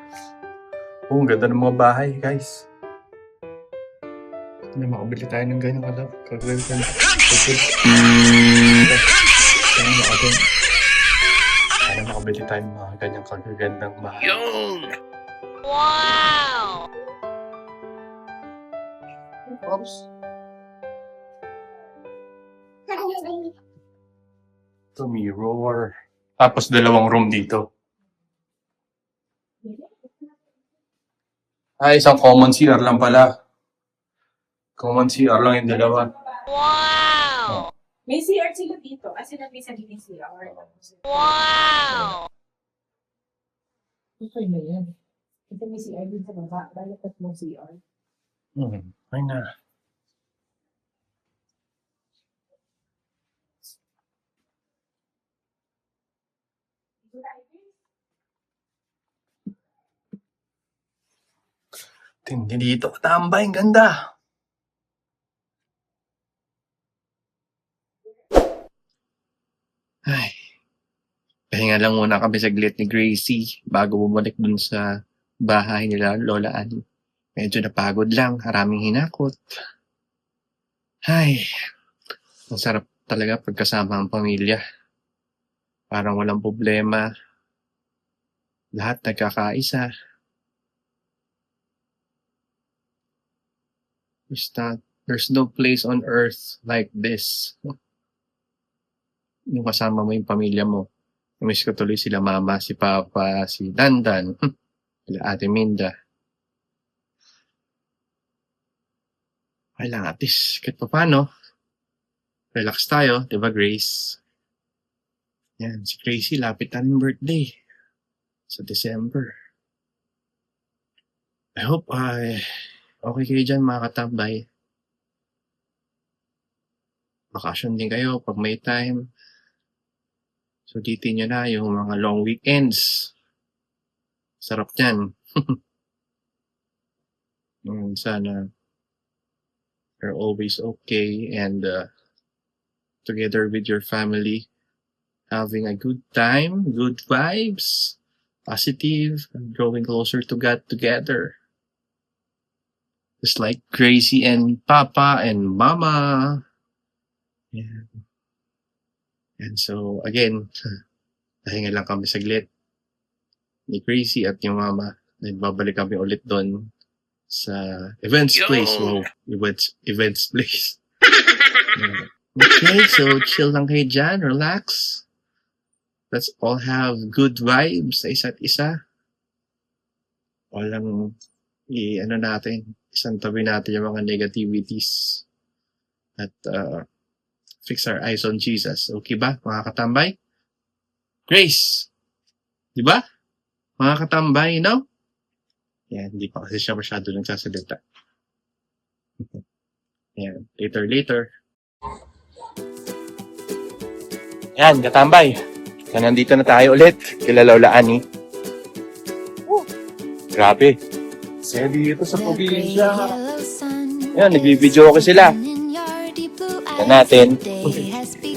Oh, ang ganda ng mga bahay, guys. Hindi makabili tayo ng ganyang kalab. Kagawin. Sana makabili tayo ng mga ganyang kagagandang bahay. Oops. Ito, mirror. Tapos dalawang room dito. Ay, isang common CR lang pala. Common CR lang yung dalawa. May CR sila dito. As in, may sarili CR. Okay na yan. Ito may CR din sa baba. Balik at mo CR. Ay na. Hindi dito katambay. Ang ganda. Ay. Pahinga lang muna kami saglit ni Gracie bago bumalik dun sa bahay nila Lola Annie. Medyo napagod lang. Maraming hinakot. Ay. Ang sarap talaga pagkasama ang pamilya. Parang walang problema. Lahat nagkakaisa. There's no place on earth like this. Yung kasama mo yung pamilya mo. Namiss ko tuloy sila mama, si papa, si Dandan, sila ate Minda. Kailangan at least, kahit pa paano, relax tayo, di ba Grace? Yan, si Gracie, lapit na ng birthday. Sa December. I hope okay kayo dyan mga katambay. Bakasyon din kayo pag may time. Sulitin nyo na yung mga long weekends. Sarap yan. Sana you're always okay and together with your family, having a good time, good vibes, positive, and growing closer to God together. Just like Gracie and Papa and Mama. Yeah. And so, again, nahinga lang kami saglit ni Gracie at yung Mama. Then babalik kami ulit doon sa events place. Wow, events place. Yeah. Okay, so chill lang kayo dyan, relax. Let's all have good vibes sa isa't isa. Walang natin, isang tabi natin yung mga negativities. At fix our eyes on Jesus. Okay ba, mga katambay? Grace! Di ba? Mga katambay, no? Yan, hindi pa kasi siya masyado nagsasalita. Yan, later. Yan, katambay. So, nandito na tayo ulit kila Lola Annie. Grabe. Kasi dito sa probinsya. Yan, nagbibideo ko sila. Tignan natin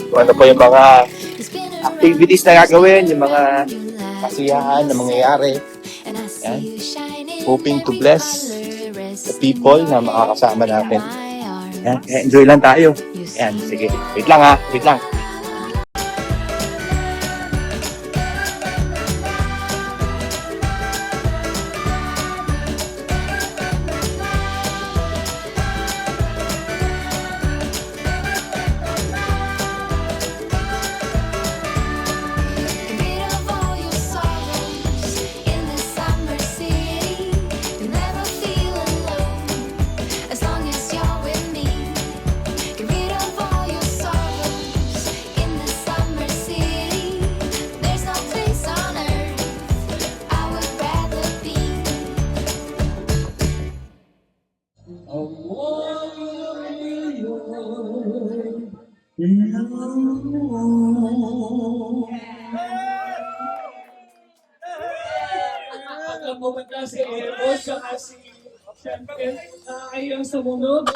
kung ano pa yung mga activities na gagawin, yung mga kasiyahan na mangyayari. Yan. Hoping to bless the people na makakasama natin. Yan. Enjoy lang tayo. Yan, sige. Wait lang. Alam mo ba kasi airport ka kasi siyempre kayo sumunod.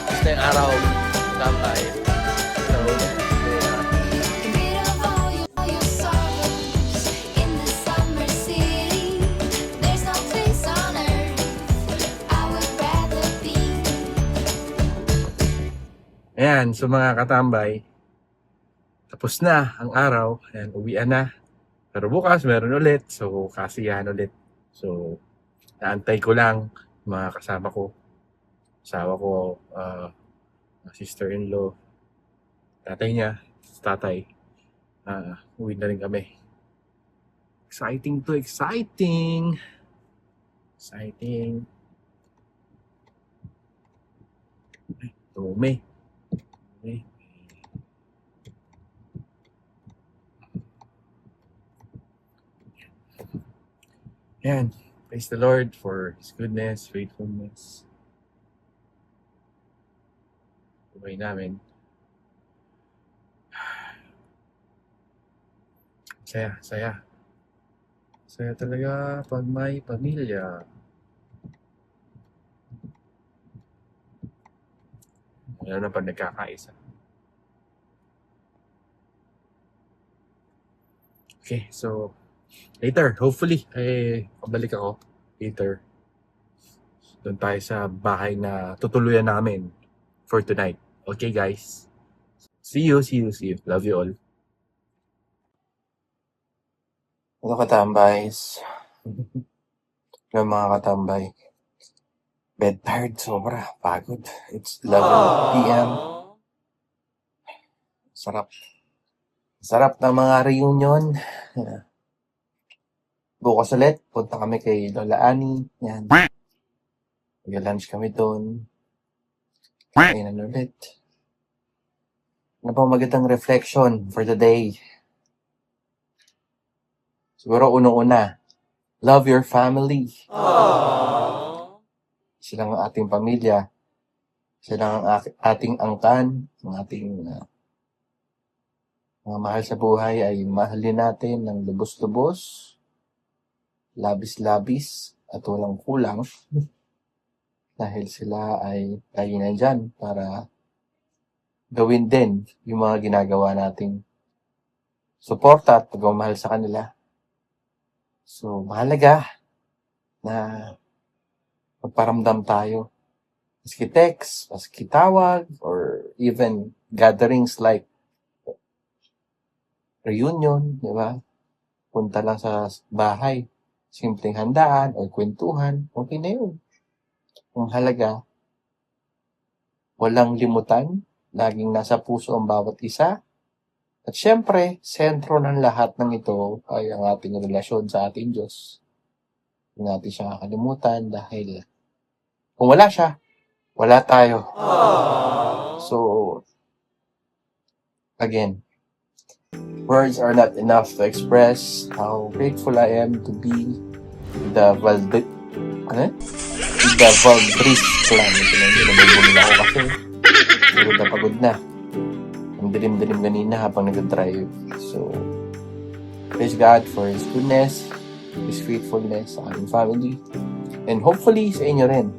Basta yung araw. Tambay. So, ayan, so mga katambay, tapos na ang araw. Ayan, uwian na. Pero bukas, meron ulit. So, kasiyahan ulit. So, naantay ko lang mga kasama ko. Asawa ko, sister-in-law, tatay niya, tatay. Uwi na rin kami. Exciting to exciting! Exciting. Ay, dumi. Okay. Yan. Praise the Lord for His goodness, faithfulness. Buhay namin. Saya, saya. Saya talaga pag may pamilya. Lalo na pag nagkakaisa. Okay, so later, hopefully, pabalik ako later. Doon tayo sa bahay na tutuluyan namin for tonight. Okay, guys? See you. Love you all. Hello, katambays. Hello, mga katambay. Bed tired, sobra. Pagod. It's 11 p.m. Sarap ng mga reunion. Bukas ulit, punta kami kay Lola Annie. Yan. Mag-lunch kami doon. Kainan ulit. Ano pa magandang reflection for the day? Siguro unang-una, love your family. Sila ang ating pamilya. Sila ang ating angkan, ang ating mga mahal sa buhay ay mahalin natin ng lubos-lubos, labis-labis, at walang kulang. Dahil sila ay lagi nandyan para gawin din yung mga ginagawa nating suporta at pagmamahal sa kanila. So, mahalaga na magparamdam tayo. Maski text, maski tawag, or even gatherings like reunion, di ba? Punta lang sa bahay, simpleng handaan or kwentuhan, okay na yun. Ang halaga, walang limutan, laging nasa puso ang bawat isa. At syempre, sentro ng lahat ng ito ay ang ating relasyon sa ating Diyos. Hindi natin siya kakalimutan dahil kung wala siya, wala tayo. So, again, words are not enough to express how grateful I am to be the Valdez clan. Nabubulin ako kasi pagod na. Ang dilim-dilim ganina habang nag-drive. So, praise God for His goodness, His faithfulness sa aking family. And hopefully sa inyo rin,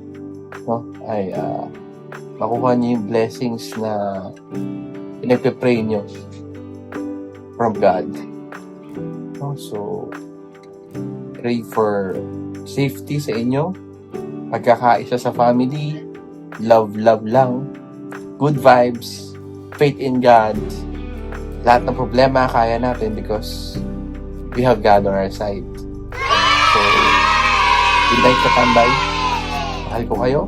no? Ay makuha niyo yung blessings na pinagpe-pray niyo from God. No? So, pray for safety sa inyo, pagkakaisa sa family, love lang, good vibes, faith in God. Lahat ng problema kaya natin because we have God on our side. So, good night, katambay. Mahal ko kayo.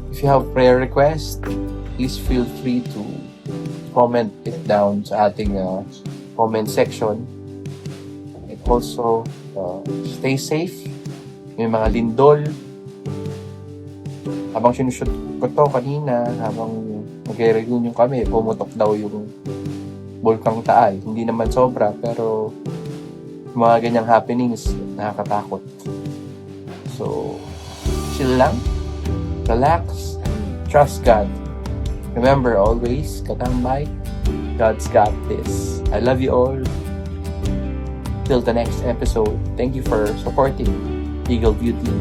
If you have prayer request, please feel free to comment it down sa ating comment section. And also, stay safe. May mga lindol. Habang sinushoot ko to kanina, habang mag-reunion kami, pumutok daw yung Bulkang Taal. Hindi naman sobra, pero mga ganyang happenings, nakakatakot. So, chill lang, relax, trust God. Remember always, katambay, God's got this. I love you all. Till the next episode, thank you for supporting Eagle View TV.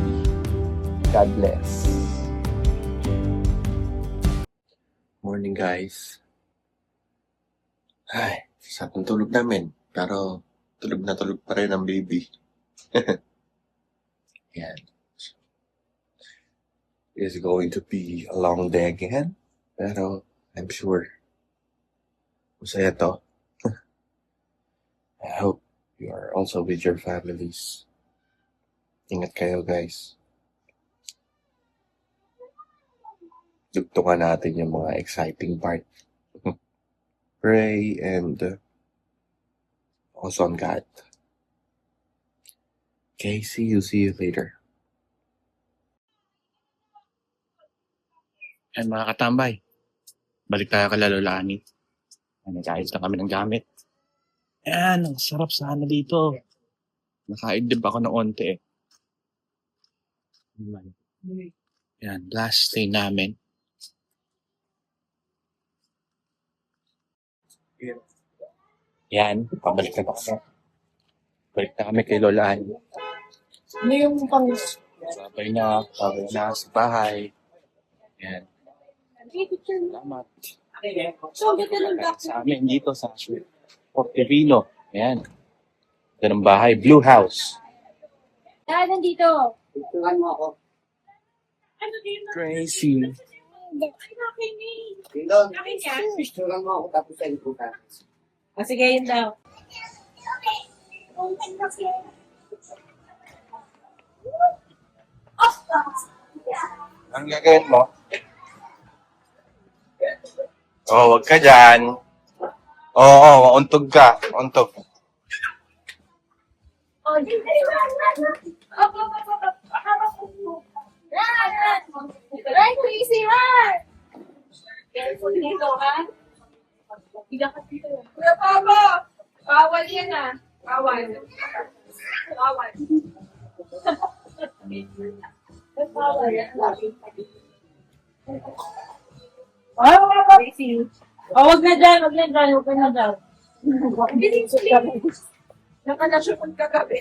God bless. Morning guys. Ay, sakong tulog namin. Pero tulog na tulog pa rin ang baby. Yan. It's going to be a long day again. Pero I'm sure masaya to. I hope you are also with your families. Ingat kayo guys. Dugtungan natin yung mga exciting part. Pray and also on God. Okay, see you later. And mga katambay, balik tayo kay Lola Ani. Nag-ayos na kami ng gamit. Ayan, ang sarap sana dito. Nakaidib ako ng onte eh. Ayan, last day namin. Yan, pabalik na kami. Balik na kami kay Lola Ani. Ano yung pang... Sabay na sa bahay. Yan. Salamat. Sa amin dito sa Portevino. Yan. Ito ng bahay. Blue House. Nandito. Tutulan mo ako. Crazy. Tutulan mo ako tapos sa ito ka. Sige, yun daw. Ang gagawin mo? Oh, wag ka dyan. Oo, mauntog ka. Mauntog. Right, crazy heart! Careful dito, ha? Kuya Papa! Bawal yan, ha? Bawal. Bawal. Bawal yan. Crazy. Wag na dyan, wag na dyan, wag na dyan. Nakalasyon kagabi.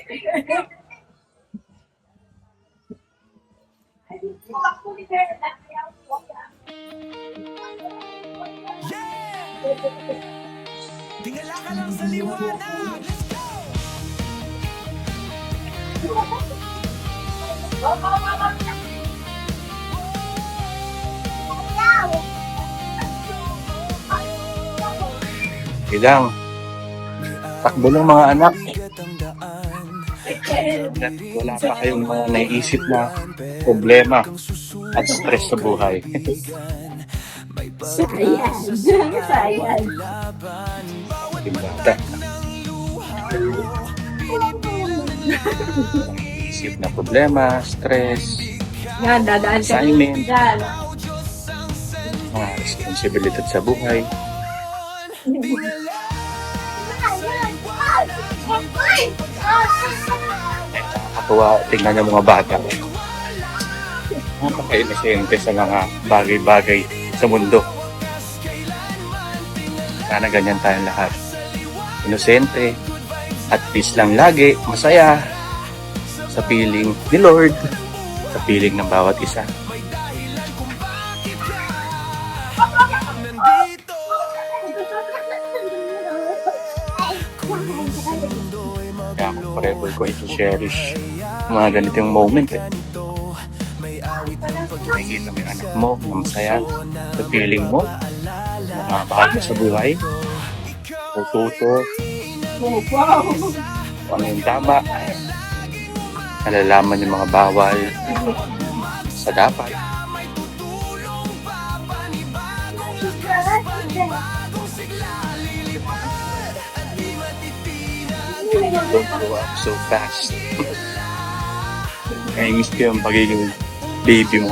Tingala ka lang sa liwanag. Ilang. Takbo ng mga anak. Wala pa kayong mga naiisip na problema at stress sa buhay. Sayang. Bata. Isip na problema, stress, Yan, dadaan ka. assignment, Yan. mga responsibilidad sa buhay. Nakakatuwa tingnan ng mga bata. Napaka-inosente sa mga bagay-bagay sa mundo. Sana ganyan tayong lahat. Inosente, at peace lang lagi, masaya, sa piling ni Lord, sa piling ng bawat isa. Kaya ako forever ko i-cherish mga ganitong moment eh. Nakikita mo yung anak mo na masaya sa feeling mo, na bahagi sa buhay, tututo, kung ano yung tama, nalalaman yung mga bawal sa dapat. Don't grow up so fast. Naimis ko yung pagiging baby mo.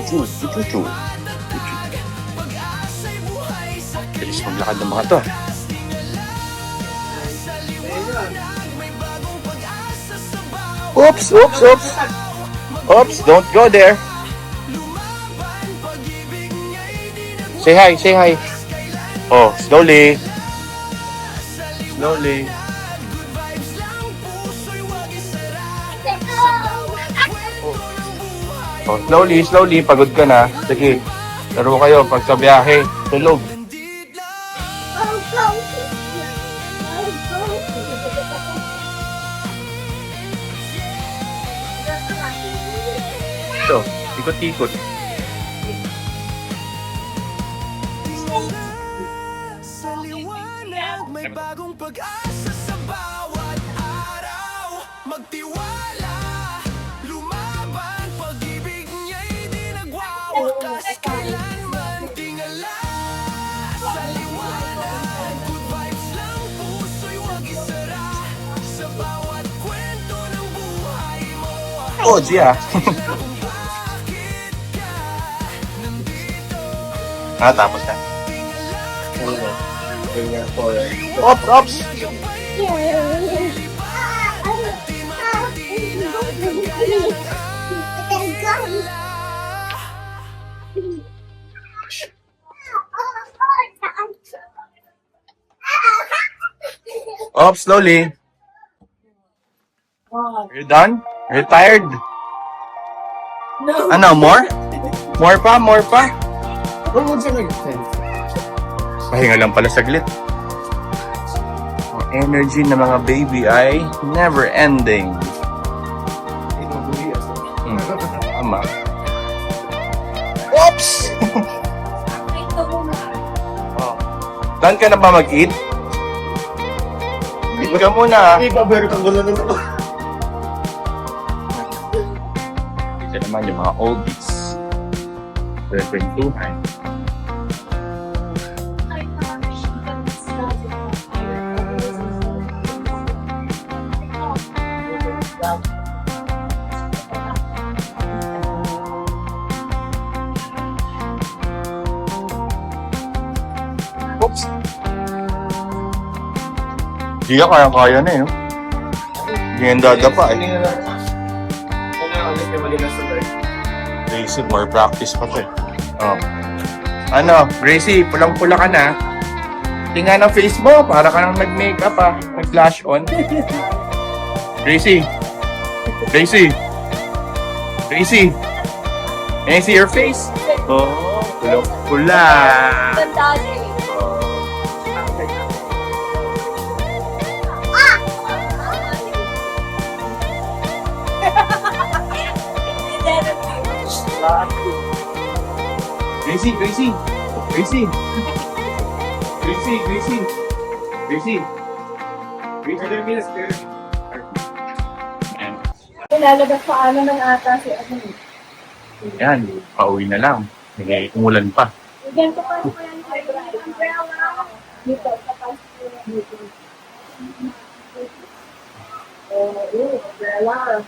Chuchu. Bilis maglakad ng mga to. Oops, oops, oops. Oops, don't go there. Say hi, say hi. Oh, slowly. Slowly. Oh, slowly, slowly. Pagod ka na. Sige, laro kayo pag sa biyahe. Tulog. Ito, ikot-ikot. Sa liwanag may bagong pag-asa sa bawat araw. Magtiwala, lumaban, pag-ibig niya'y di nagwawakas. Kailanman tingala sa liwanag. Good vibes lang, puso'y huwag isara. Sa bawat kwento ng buhay mo. Oh, Gia. Tapos na. Ops, ops. Ops, slowly. Are you done? Are you tired? No. Ano, more? More pa, more pa? Pahinga lang pala saglit. Ang energy ng mga baby ay never ending. Tama. Oops! Oh. Done ka na ba mag-eat? Eat ka muna. Ito naman yung mga oldies. Kwentuhan. Oops. Hindi ka kaya-kaya na eh. No? Hindi yung dadapa eh. Gracie, more practice pa to eh. Oh. Ano, Gracie, pulang-pula ka na. Tingnan ang face mo, para ka nang nag-makeup ah. Nag-flash on. Gracie. Gracie. Gracie. Can I see your face? Oh, pulang-pula. Gracie, Gracie, Gracie, Gracie, Gracie, Gracie, Gracie. Lalabas pa ano ng ata si ano. Yan, pauwi na lang. Hindi, umulan pa. Ganito pa yung umbrella. Dito, tapos dito. Umbrella.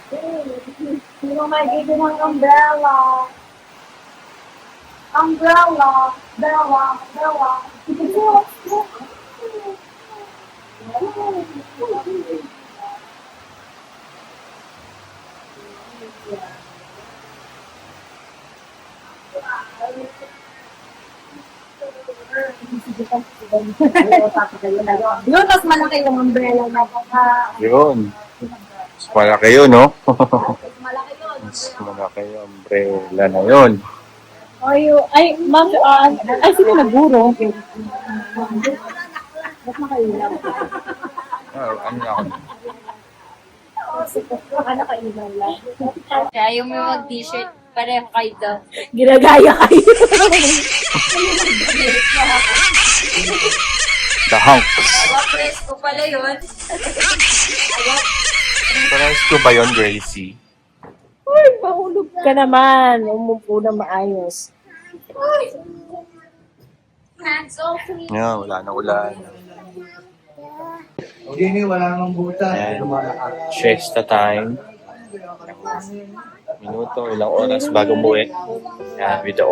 Sino mag-ibig ng umbrella? Umbrella, Bella, Bella. Yun, mas malaki yung umbrella na Yun. Mas malaki yun, no? malaki yun. Mas malaki yung umbrella na yun. Ay, ma'am, ay, sino naguro? Ba't makailaw? Ano na ako? Ano kailaw lang? Kaya yung may mag-t-shirt, pareho kayo daw. Ginagaya kayo. The hunks. Presko pala yun. Presko ba yun, Gracie? Uy, mahulog ka naman. Umupo na maayos. Hands off me. Yeah, wala na ulan. Hindi, wala nang buta. And siesta time. Minuto, ilang oras bago umuwi. Yeah, with the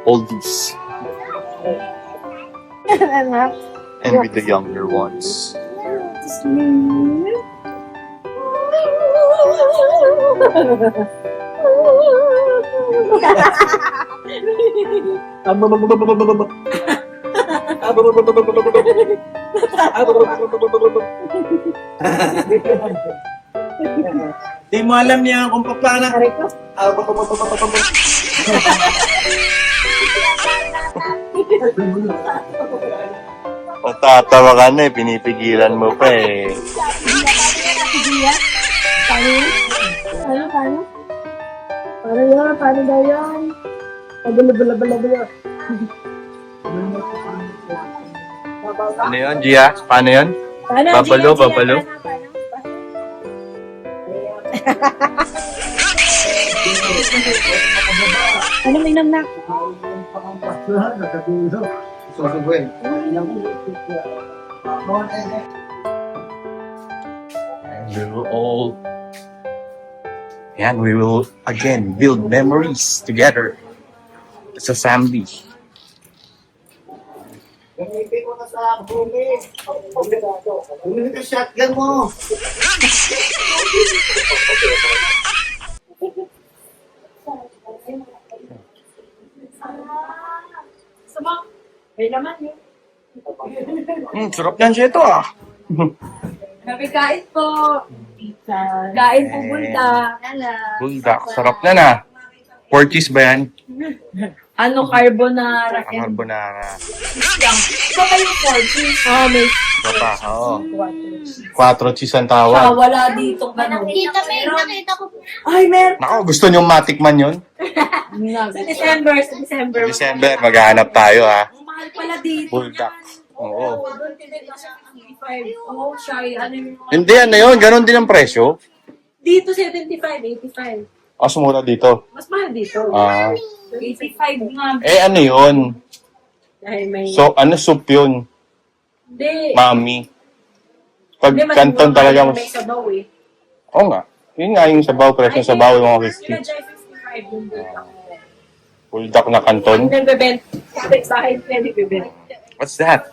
oldies. Anak. And with the younger ones. Di mo alam niya kung paano. Matatawa ka na eh, pinipigilan mo pa eh. Paano? Paano daw yan? Bala. Ano yun, Gia? Paano yun? Babalo. Ano may namnak? And we will again build memories together as a family. Gamitin ko na sa bumi. Bumili ka shotgun mo. May naman yun. Sarap yan siya ito ah. Sabi, kain po. Kain po, bulda. Buldak, sarap na na. Pork cheese ba yan? Ano, carbonara. Carbonara. Ito kayo pork cheese. May Iba pa, oo. 4 cheese ang tawag. wala dito ganun. Nakita ko. Ay, meron. Nako, gusto niyong matikman yun? Sa December. December, maghahanap tayo ha. Mahal pala dito. Buldak. Oo. Doon tinignan sa 55. Oh, shy. Ano yung mga... Hindi, ano yun? Ganon din ang presyo. Dito 75, 85. Sumura dito. Mas mahal dito. 85 nga. Ano yun? Dahil may... So, soup yun? Hindi. Mami. Pag Hindi, mas kanton mura talaga yung mas... may sabaw eh. Oo nga. Yun nga yung sabaw, presyo ng sabaw yung mga 50. Yung 55 yung dito. Buldak na kanton. Yung nagbebent. Kapit bahay na nagbebent. What's that?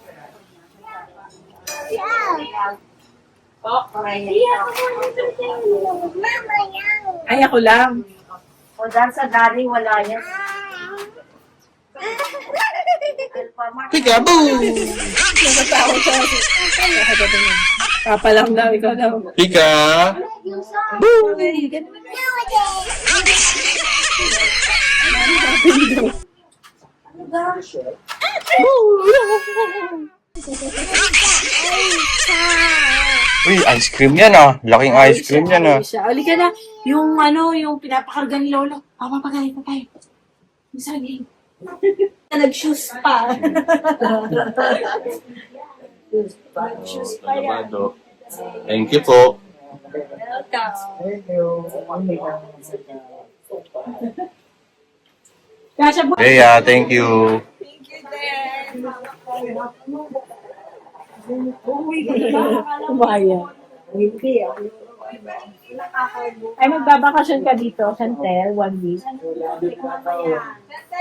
Ay, ako lang. O dahil sa dari, wala yan. Peekaboo! Natatakot siya. Papa lang daw, ikaw daw. Pika! Uy, ice cream yan ah. Laking ice cream yan ah. Halika na. Yung yung pinapakarga ni Lolo. Papagaling pa tayo. Sige. Nag-shoes pa. Nag-shoes pa yan. Thank you po. Kasha po. Bea, thank you. Thank you din. Kumaya. Ay, magbabakasyon ka dito, Chantel, 1 week.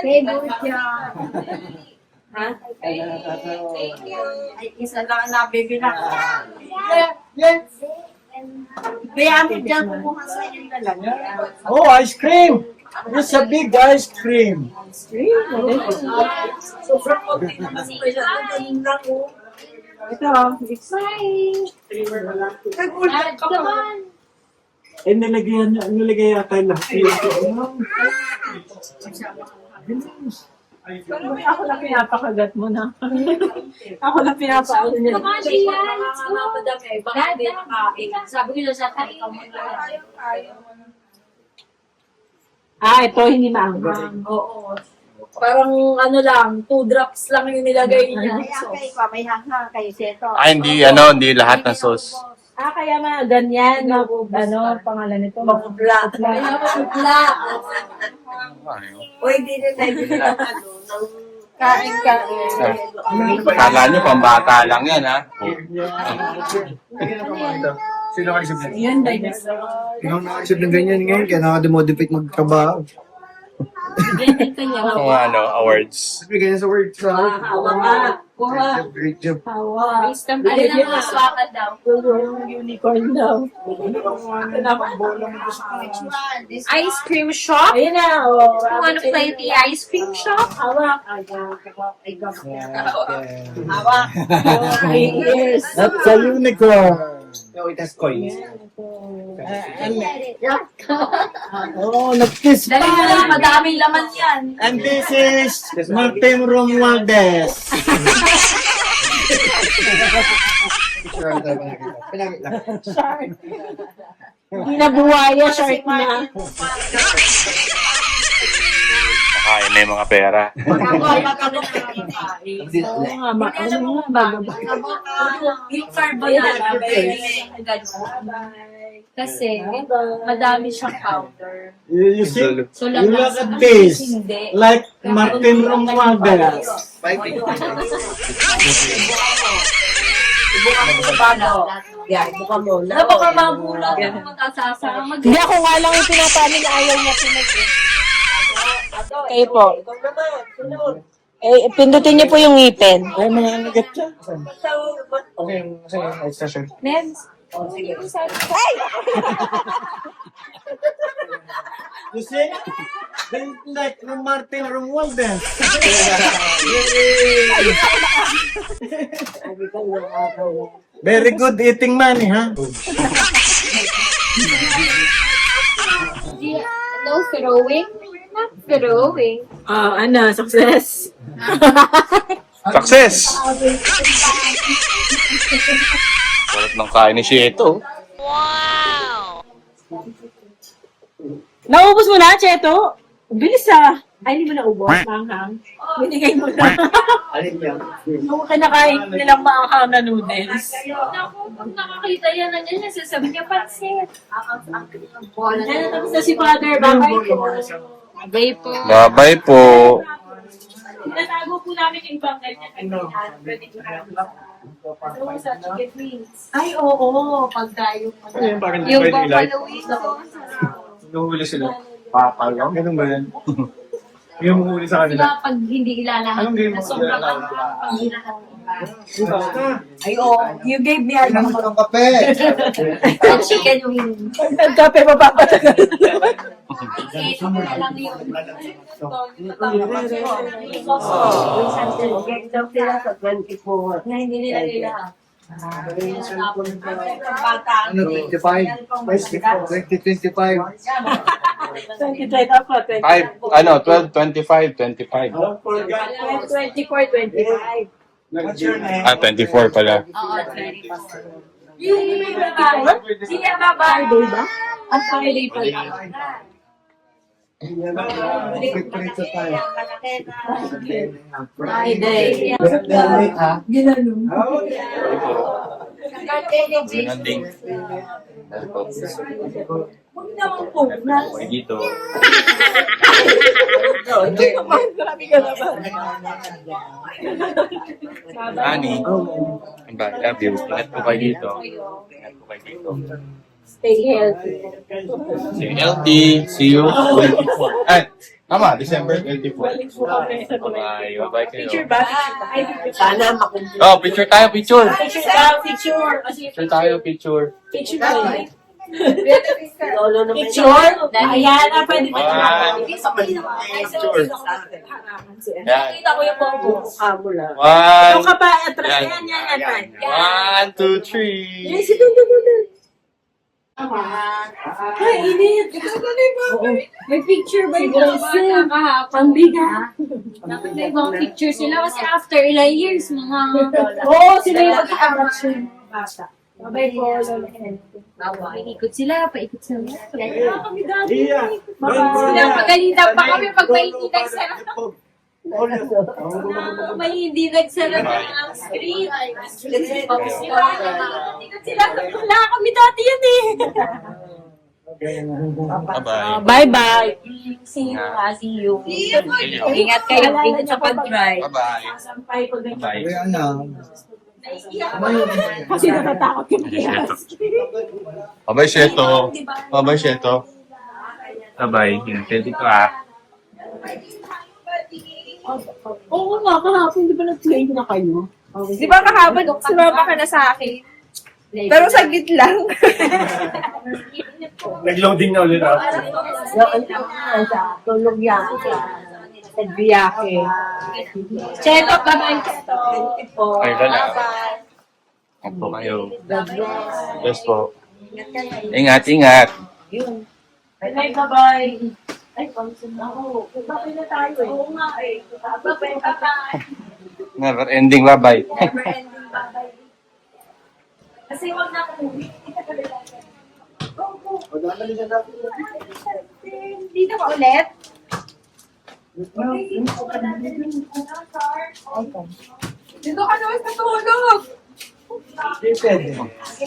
Favorite yan. Ha? Thank you. Ay, isa lang ang nabibila ko. Kaya mo dyan kumuha sa yung dalaga. Oh, ice cream! It's a big ice cream. Sobrang konti naman special. Ganun lang oh. Ito, exciting. Nag-order ka pa. Nilagay yata lahat yun. Ako lang pinapakagat mo na. Ako lang pinapakagat mo na. Come on, Gia, let's go. Baka hindi nakain. Sabi ko sa akin, ikaw mo na. Ito hindi maanghang. Oo. Parang lang, 2 drops lang yung nilagay niya. Kaya kayo pa, may hanghang kayo seto. Hindi lahat ng sauce. Kaya ganyan, pangalan nito? Mapupla. Kaya mapupla. O hindi na tayo binigyan ng kain-kain. Kala nyo, pambata lang yan ha. Sino nakaisip niya? Yan, dinosaur. Sino nakaisip ng ganyan ngayon? Kaya nakademodifate magtrabaho. Mga awards. Bigyan sa word sa Great job. Wisdom, ano na maswakan daw. Unicorn daw. Ice cream shop? Ayun na, You wanna play the ice cream shop? Hawak. Yes. That's a unicorn. No, it has coins. Oh, nag-kiss Dali mo lang, madaming laman yan. And this is Martin Romualdez. Hindi na buhaya, shark na. Nakain na yung mga pera. Oo nga, Yung carbonara. Kasi, madami siyang powder. You see? So, You look at this. Like Martin Romualdez. Baka mabulat ako matasasama. Hindi ako nga lang yung pinapano na ayaw niya pinag- Kayo po. Pindutin niyo po yung ngipin. Ay, mga nagat siya. Okay, next session. Nens, You see? They like Martin Romualdez. Very good eating money, ha? no throwing? Not throwing. Success. Success! Sarap ng kain ni Shieto. Naubos mo na, Cheto? Bilis ah. Ay, hindi mo naubos, manghang. Binigay mo na. Alin yan? Nung kinakain nilang manghang na noodles. Naku, pag nakakita yan na niya, sasabi niya, pansit. Ano, tapos na si Father, babay po. Babay po. Bye-bye po. Tinatago po namin yung ibang ganyan. Pwede ko sa chicken wings. Ay, oo. Pag tayo. Yung buffalo wings. Nuhuli sila. Papal lang. Ganun ba yan? Yung huli sa kanila. Sila pag hindi ilalahat. Anong game mo? Sobrang pag Ay, oo. You gave me a kape. chicken wings. Pag nagkape, mapapatagal. Ito mo na lang yun. Get daw sila sa 24. Na hindi nila nila. Bata. 25? 2025. 23 ako, 20. 12, 25, 25. 24, 25. What's your name? 24 pala. Oo, 24. Sige, bye-bye. Friday ba? Ang Friday pala. Prito tayo. Friday. Ginanong. Nanding. Huwag naman po. Dito. Grabe ka naman. Ani. I love you. Ingat po kayo dito. Ingat po kayo dito. Stay healthy. Stay healthy. See you 24. Ay, tama. December 24. Bye. Bye-bye kayo. Picture ba? Sana makumplit. Oh, picture tayo, picture. Picture ba? Picture. Picture tayo, picture. Picture ba? Lolo naman. Picture? Ayan na, pwede ba? Picture. Yan. Nakita ko yung Mukha mo lang. Ito One. ka pa, atras. Yan. Yan, yan. 1, 2, 3. Yes, ito. Ay, init. May picture ba yung Kahapon. Nakita ibang picture sila kasi after ilang years, mga... Oo, sila yung mag-action. Bata. Babay po. Paikot sila, paikot sila. Kami dati. Sila pagalitan pa kami pag may hindi nagsara. May hindi nagsara ng screen. Paikot sila. Wala kami dati yan eh. Bye-bye. Bye-bye. See you. Ingat kayo. Ingat sa pag-drive. Bye-bye. Sampay pag Bye. Kasi natatakot yung Bye-bye, Sheto. Bye-bye, Sheto. Bye-bye. Ingat kayo dito ah. Oo nga, kahapon, di ba nag-play na kayo? Di ba kahapon, sumama ka na sa akin? Pero saglit lang. Nag-loading na ulit ako. Tulog yan. Nagbiyake. Cheto ka ba? Ay, wala. Opo kayo. Yes po. Ingat, ingat. Bye-bye. Ay, pansin ako. Babay na tayo eh. Oo nga eh. Bye-bye. Never ending bye-bye. Never ending bye-bye. Kasi wag na ako. Dito ka ulit? Dito ka naman sa tulog.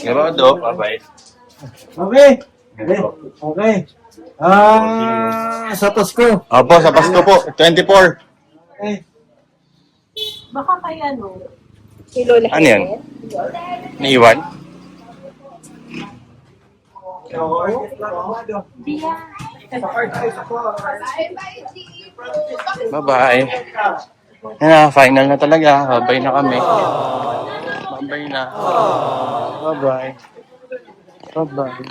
Gerardo, bye-bye. Okay. Okay. Sa Pasko. Opo, sa Pasko po. 24. Baka kaya no. Si Lola Ano yan? Naiwan? Bye-bye. Yan na, final na talaga. Bye-bye na kami. Bye-bye na. Bye-bye. Bye-bye.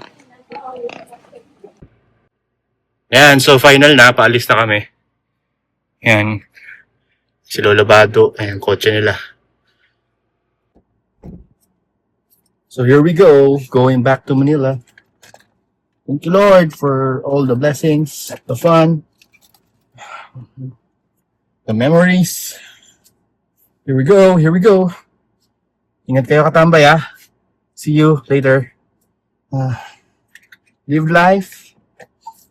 Yan, so final na. Paalis na kami. Yan. Si Lola Bado. Ayan, kotse nila. So here we go. Going back to Manila. Thank you, Lord, for all the blessings, the fun, the memories. Here we go. Here we go. Ingat kayo katambay, ah. See you later. Live life.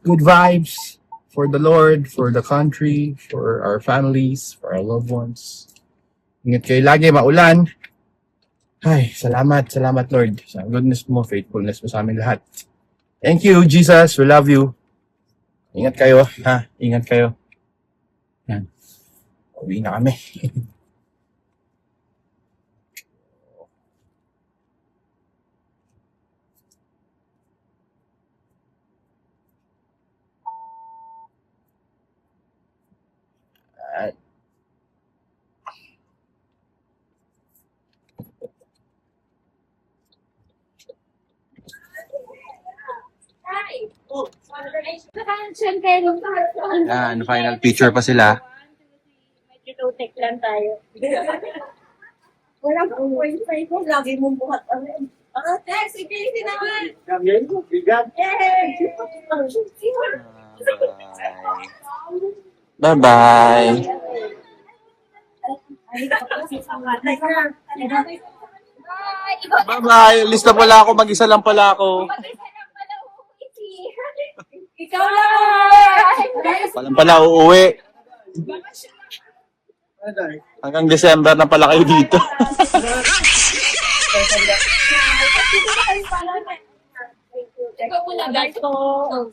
Good vibes for the Lord, for the country, for our families, for our loved ones. Ingat kayo lagi, maulan. Ay, salamat, salamat Lord sa goodness mo, faithfulness mo sa amin lahat. Thank you, Jesus. We love you. Ingat kayo, ha? Ingat kayo. Yan. Uwi na kami. Yan, final picture pa sila. Medyo low-tech lang tayo. Wala kang wifi ko. Lagi mong buhat. Text, sige, naman. Bye-bye. Bye-bye. Lista pala ako. Mag-isa lang pala ako. Ikaw lang! Palang pala uuwi. Hanggang December na pala kayo dito. Ikaw muna, guys.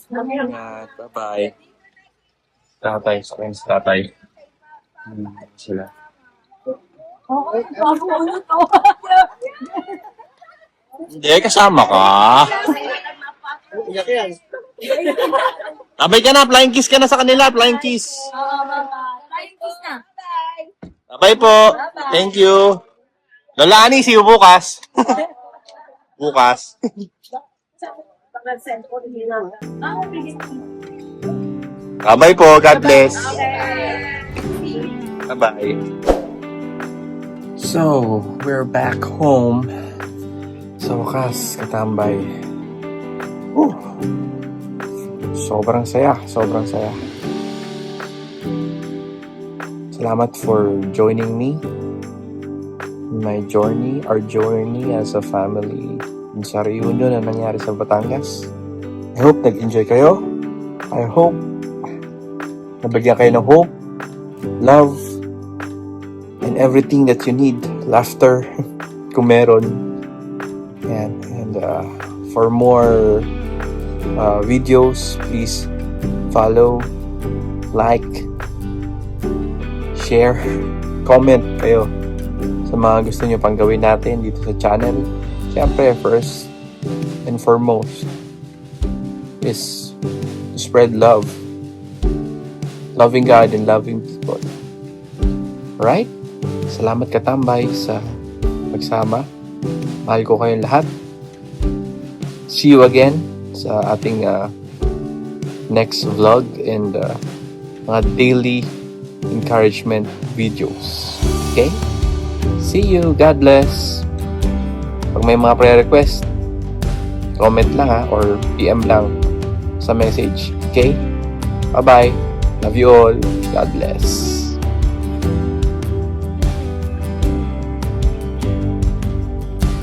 Ingat. Bye-bye. Tatay. Sa akin si tatay. Sila. Hindi, kasama ka. Abay ka na, flying kiss ka na sa kanila, flying kiss. Flying kiss na. Bye po. Thank you. Lola Ani, see you bukas. Bukas. Bye po, God bless. Bye-bye. So, we're back home. Sa wakas, katambay. Sobrang saya, sobrang saya. Salamat for joining me in my journey, our journey as a family sa reunion na nangyari sa Batangas. I hope nag-enjoy kayo. I hope nabigyan kayo ng hope, love, and everything that you need. Laughter, kung meron. And for more videos, please follow, like, share, comment kayo sa mga gusto nyo pang gawin natin dito sa channel. Siyempre, first and foremost is to spread love loving God and loving people. Alright? Salamat katambay sa pagsama. Mahal ko kayong lahat. See you again sa ating next vlog and mga daily encouragement videos. Okay? See you. God bless. Pag may mga prayer request, comment lang or PM lang sa message. Okay? Bye-bye. Love you all. God bless.